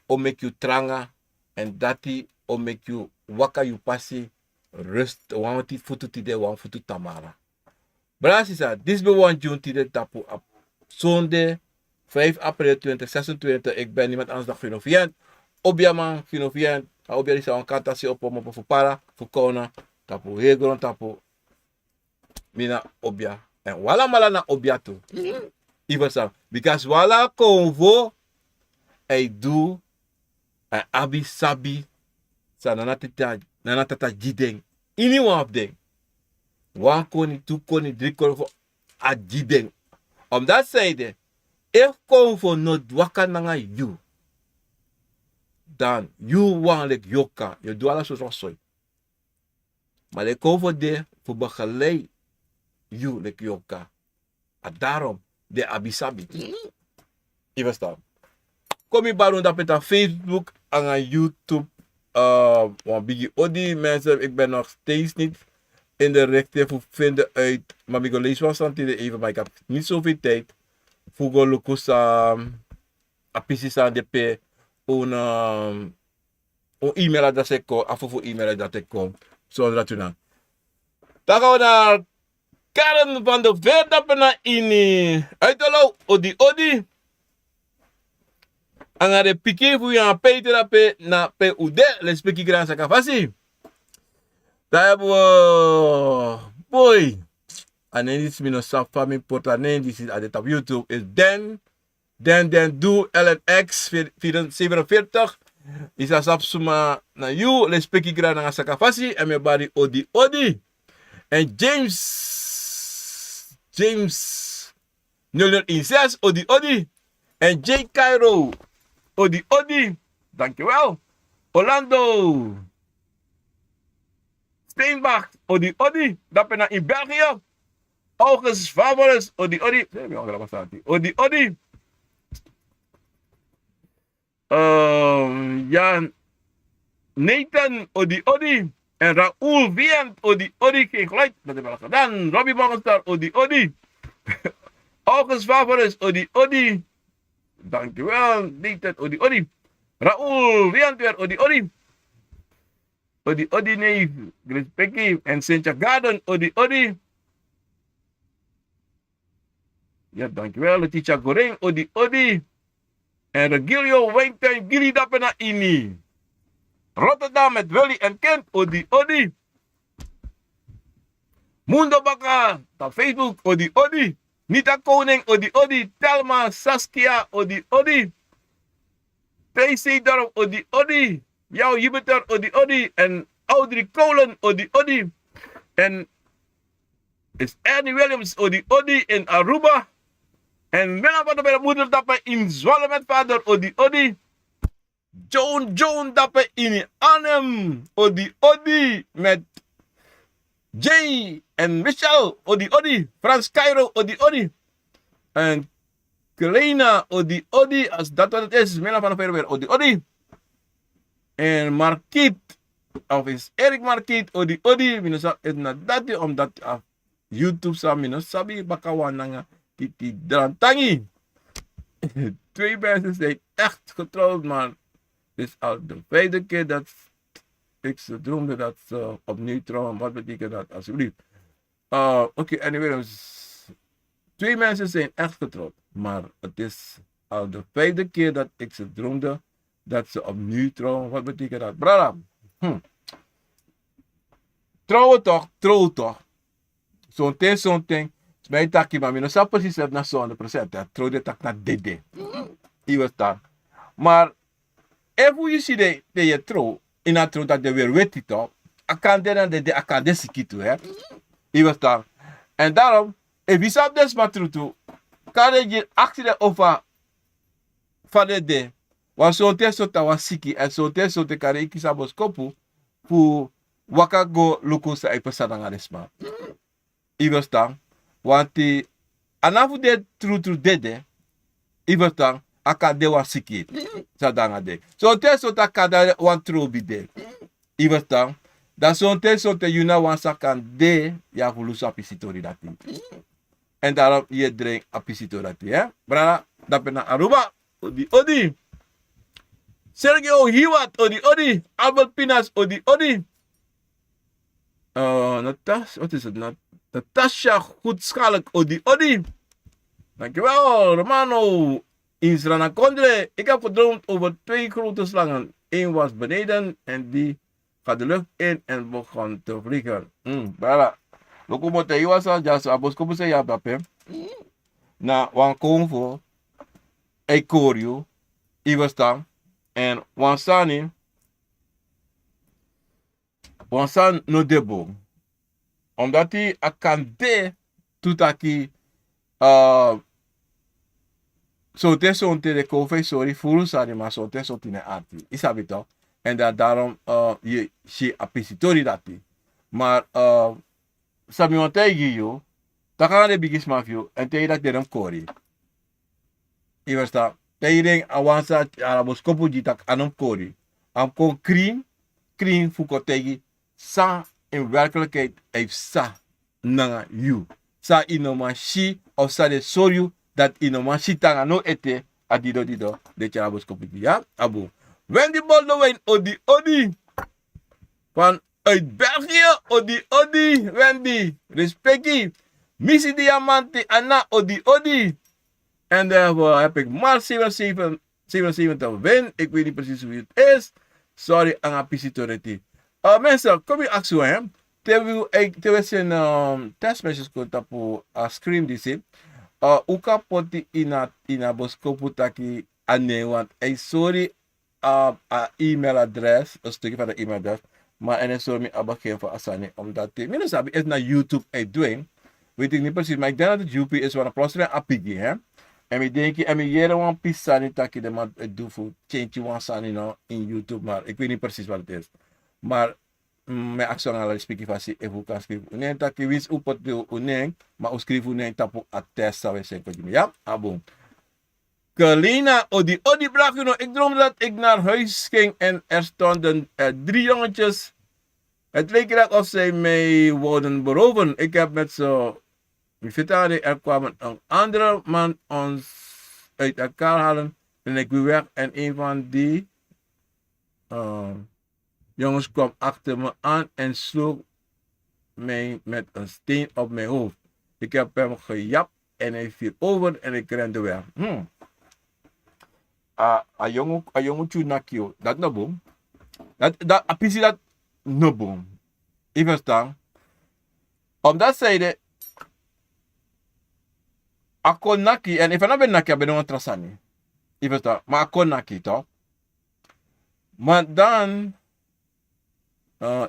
o make you tranga. En dati o make you waka you pasi. Rust, wan ti futu tide, wan futu tamara. Brasisa, dis be wan June tide tapu op zonde 5 april 2026. Ik ben niemand anders dan Finoviant. Obiaman, Finoviant. Obia is een kantasi op om voor para, voor kona. Tapu hegron tapu. Mina obia. En wala mala na obia tu. Even sam. Because wala Akomfo. I do. En abi sabi. Sa nanatata jideng. Ini one of them. 1 koni, 2 koni, 3 koni voor a jideng. Omdat zijde, if Akomfo not waka nanga you, dan you wan like yoka. Je doet alles zoals zo. Maar ik over de voor begeleid you like yoka. En daarom de abisabi. Je verstaan. Kom je baron dat met Facebook en YouTube. Want bigi odi mensen, ik ben nog steeds niet in de richting voor vinden uit. Maar ik lees wel something even, maar ik heb niet zoveel tijd. Voor go lukus apisi aan de p een e-mail dat ik kom, af voor e-mail dat ik kom. Zonder dat u nou. Dan gaan we naar Karen van de Verdappena in Uitelo, odi odi. En aan de piqué voor je aan Peter na PUD, les piki gran sakafasi. Daar hebben we, boy. En dan is mijn family portanen, die zit op YouTube, is Dan Do LNX 47. Is dat sapsuma na you, les piki gran na sakafasi, en mijn body odi odi. En James 006, odi odi. En J. Cairo, odi odi. Dankjewel. Orlando Steenbach, odi odi. Dat ben ik in België. August Favoris, odi odi. Odi odi. Ja, Nathan, odi odi. En Raoul Vient, odi odi. Geen geluid, dat hebben we al gedaan. Robbie Morgenstar, odi odi. August Favoris, odi odi. Dankjewel, Nathan, odi odi. Raoul Vient weer, odi odi. Odi odi neef, Grace Pecky en Cynthia Garden, odi odi. Ja, dankjewel, Letitia Goreng, odi odi. En Regilio Wijntuin, Giri Dapena Ini. Rotterdam met Willy en Kent, odi odi. Mundo Baka, op Facebook, odi odi. Nita Koning, odi odi. Telma, Saskia, odi odi. Tracy Dorp, odi odi. Jouw Jupiter, odi odi. En Audrey Kolen, odi odi. En is Ernie Williams, odi odi in Aruba. En Willem van de moeder dappen in Zwolle met vader, odi odi. Joan dappen in Arnhem, odi odi. Met Jay en Michelle, odi odi. Frans Cairo, odi odi. En Kelena, odi odi. Als dat wat het is, Willem van de weer, odi odi. En Marquiet, of is Erik Marquiet, odi odi. Minus het na dati, omdat YouTube sa minus sabi bakawan nanga. Die drantangi. 2 mensen zijn echt getrouwd, maar het is al de 5e keer dat ik ze droomde dat ze opnieuw trouwen. Wat betekent dat, alsjeblieft? Oké, anyway, 2 mensen zijn echt getrouwd, maar het is al de 5e keer dat ik ze droomde dat ze opnieuw trouwen. Wat betekent dat? Brada, trouwen toch. Zo'n ding. Mijn taki, maar ik zou precies naar zo'n procent. Trouw de tak naar dede. Je was daar. Maar, even je ziet dat je trouw, in dat trouw dat je weer weet het toch, ik kan de akadesiki toe, hè. Je was daar. En daarom, if je zou des maar trouw toe, kan je achter over van de de. Want zo'n test was siki, en zo'n test kan je kiezen boskopu, voor wakago lukos uit pesadang je was daar. Want anafu de true dede, ivertang akade wa siki, sadanga de. So te so takada wan true bide, ivertang. Da so te yuna wan sakan de ya hulusa apisitori dati. En daarom je drink apisitori dati, hè? Brada, dat ben Aruba, odi. Sergio Hiwat, odi. Albert Pinas, odi. Wat is het? Natasha Goedschalk, odi. Dankjewel, Romano. Insrana Kondre. Ik heb gedroomd over 2 grote slangen. Eén was beneden en die gaat de lucht in en begon te vliegen. Bala. Lokomote Iwasa, Jaso Aboskopo se ya bape. Na Akomfo, Ekoryu, Iwasta. En Wansani, Wansan no debo. Omdat hij akande tutaki zo te zo'n te de koffie, sorry, voelen ze maar zo te zo'n tine arti. Isabi toch? En daarom, je apisitori dati. Maar, sabi mo tayo giyo, taka de bigis mafio, en tayo dat derem kori. Iwasta, tayo ring awansa, arabos kopu jitak anong kori. Am kon kring fuko tayo, sa in werkelijkheid heeft sa nanga you. Sa inoma shi of sa de soryu dat inoma shi tanga no ete adido dido de charabos kopiti ya abu. Wendy Boldowein odi van uit België odi Wendy respectie Missy Diamante Anna odi en daarvoor heb ik maar 77 win. Ik weet niet precies hoe het is. Sorry aan apisitority. Mensen, kom je actie hè? Terwijl zijn testmessages komt op screen die zit. Uka poti ina boskopu taki ane want sorry e-mailadres, een stukje van de e-mailadres, maar en sorry me abakeen voor asani omdat die minus abi is naar YouTube doen. Weet ik niet precies, maar ik denk dat het UP is wat een plotseling apigi hè. En ik denk en ik jere wan pisani taki de man doe voor change wan sani no in YouTube, maar ik weet niet precies wat het is. Maar mijn actie aan het spreken van even kan schrijven. Unen taki wins upot de unen, maar u schrijft unen tapu attest zou zijn voor ja, abon. Kalina odi brak ik droomde dat ik naar huis ging en er stonden 3 jongetjes. Het leek erop of zij mij wilden beroven. Ik heb met zo vertelde, er kwam een andere man ons uit elkaar halen en ik weer weg en een van die jongens kwam achter me aan en sloeg mij met een steen op mijn hoofd. Ik heb hem gejapt en hij viel over en ik rende weg. A jongen nakio, dat no boom. Dat apisi dat no boom. Je verstaan? Omdat zij de akon naki en if ik ben naki, ben ik trasani. Je verstaan? Maar akon naki toch? Maar dan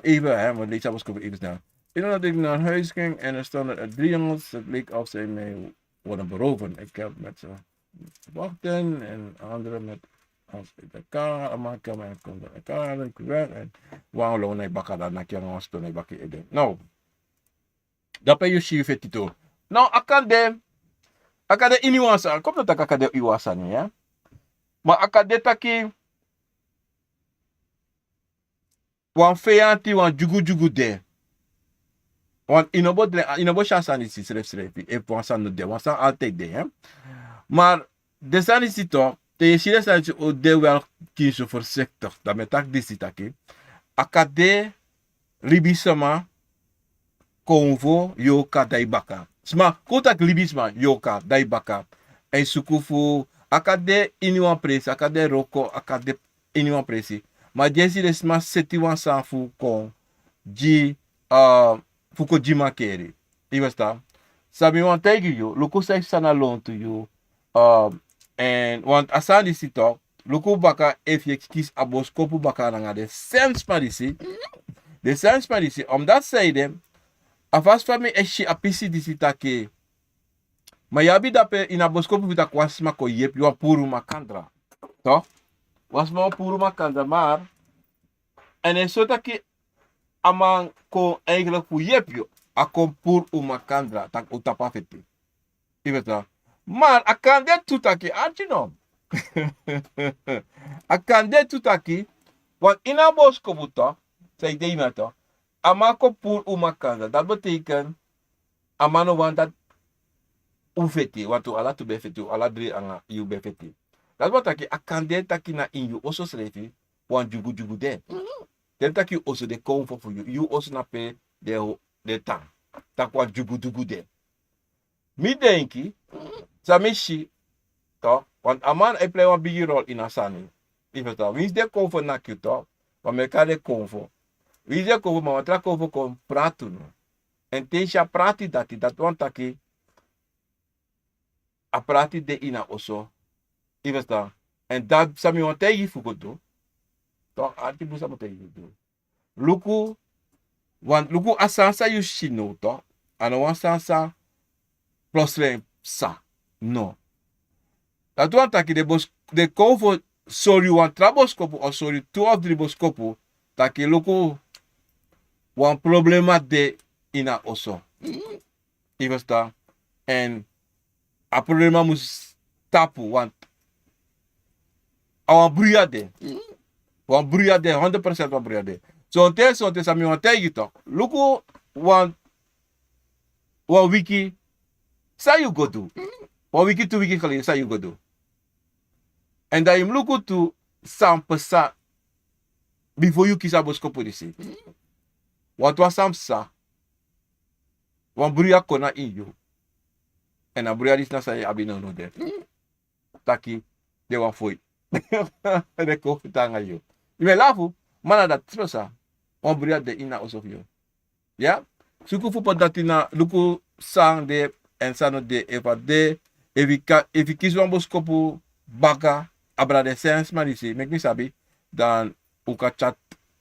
even, hè, want deze was even snel. Ik dat ik naar huis ging en er stonden er 3 jongens. Het leek of zij mij worden beroven. Ik heb met ze wachten en anderen met als ik elkaar allemaal komen en komt bij elkaar en ik weg en wauw lo na baka da na kya ngos to na baki eden. Nou, dat ben je chief tito. Nou, akade iniwasa, kom dat akade iwasa ni ja. Maar akade taki wan feyanti wan jugu de. Want inobo chasani si srefi e wan san no de, wan san altijd de hè. Maar de sanisi toch, de je sanisi o de wel kiezen voorzichtig. Dat met tak disi taki. Akade libisama konvo yoka daibaka. Sma kotak libisma yoka daibaka. En sukufu akade iniwan presi, akade roko, akade iniwan presi. Maar jensi de sma seti wan sanfu kon ji fuko jima keri. Je verstaan? Sabi wan tegen you, luko say sana loan to you. En want asandi si toch, luko baka if je kies abos kopu baka nanga de sens parisi. De sens parisi, omdat zij de afas van me eshi apisi disi take. Maar yabi dape in abos kopu vita kwasma ko yep yo puru makandra. Toch? Wasma puru makandra, maar en en zo take amang ko eigenlijk voor yep yo. Akom pur umakandra tak utapa fete. Je weet dat. Maar ik kan dit toetaki, Archino. Ik kan dit toetaki, want in een bos komt toch, zei de iemand toch, amako pur umakanda. Dat betekent, amano want dat ufeti, want u ala tu befeti, ala drie anga you befeti. Dat betekent, ik kan dit taki na in you also srefi, want jugu de. Den taki also de komfo voor you, you also na pe de tang. Tak want jugu de. Mi denki, Samishi, toch? Want een man play een big rol in Asani. Even toch? Wie is de konvo na je toch? Want meka de konvo. Wie is de konvo, maar wat tra konvo kon praten. En tensja prati dati, dat want taki. A prati de ina oso. Even toch? En dat sami want tegen fuko do. Toch? Arti busa mo tegen do. Luku, want luku asansa you shino toch? Ano wan sansa plus sa. No. Dat wan taki de Akomfo sorry wan traboskopu of sorry 2 of 3 boskopu taki loko wan problema de ina oso. Ivesta. En a problema mus tapu want awan bruya de. Wan bruya de 100% wan bruya de. So te sami wan tegi tok. Loko wan wiki sa you go do. 1 wiki 2 wiki geleden sa you go do. En dat je loko to sam pesa before you kisa boskopu disi. Want was sam sa wan bruya kona in you. En a bruya dis na sa abi no de. Taki de wan foi. De ko tanga yo. Ime lafu mana dat spesa wan bruya de ina osof yo. Ja? Suku fu dati na luku sang de en sano de eva de evi kies wan boskopu baka abra de sens maar disi mek mi sabi dan uka chat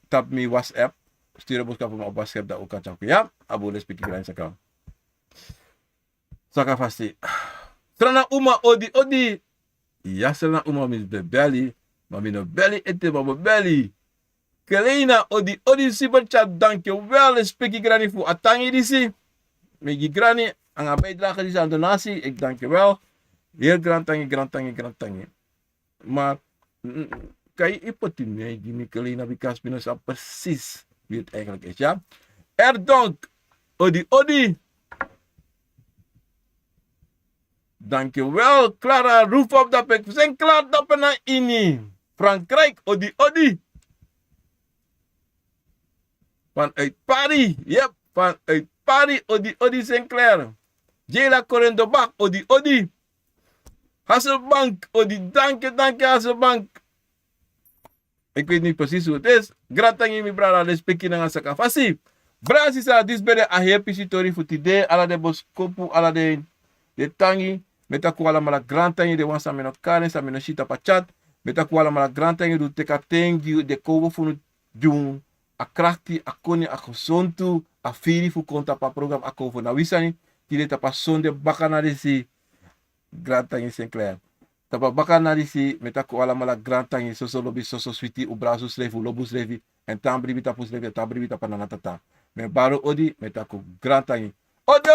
tap mi WhatsApp stuur boskopu op WhatsApp da uka chat ja abu le speak grain saka fasti strana uma odi ja strana uma mis bebeli mami no belly ete babo belly Kleina odi super chat dankjewel speak grani fu atangi disi megi grani anga bijdrage die aan donatie ik dank je wel heel grand tangi maar kan je ipotine die Kleina bikas binnen zo precies wie het eigenlijk is ja Erdonk odi dankjewel Clara roef op dat ik zijn klaar dat na ini Frankrijk odi vanuit Paris yep vanuit Paris odi Sinclair Jela Corendobak odi Hasselbank odi dank je Hasselbank ik weet niet precies hoe het is gratangi mi brada de speaking nga saka fasi Brasi sa dis bede a happy story for today ala de boskopu ala de tangi meta ku ala mala grantangi de wan sameno karen sameno shita pachat meta ku ala mala grantangi du teka tengi de kogo funu jung a krachti a koni a gezontu a firi fu konta pa program Akomfo na wisani tile tapa sonde bakana disi grantangi Sinclair tapa bakana disi meta ku ala mala grantangi soso lobi soso switi u brazo slefu lobu slefi en tambri bita pu slefi tambri bita pananatata me baro odi meta ku grantangi odo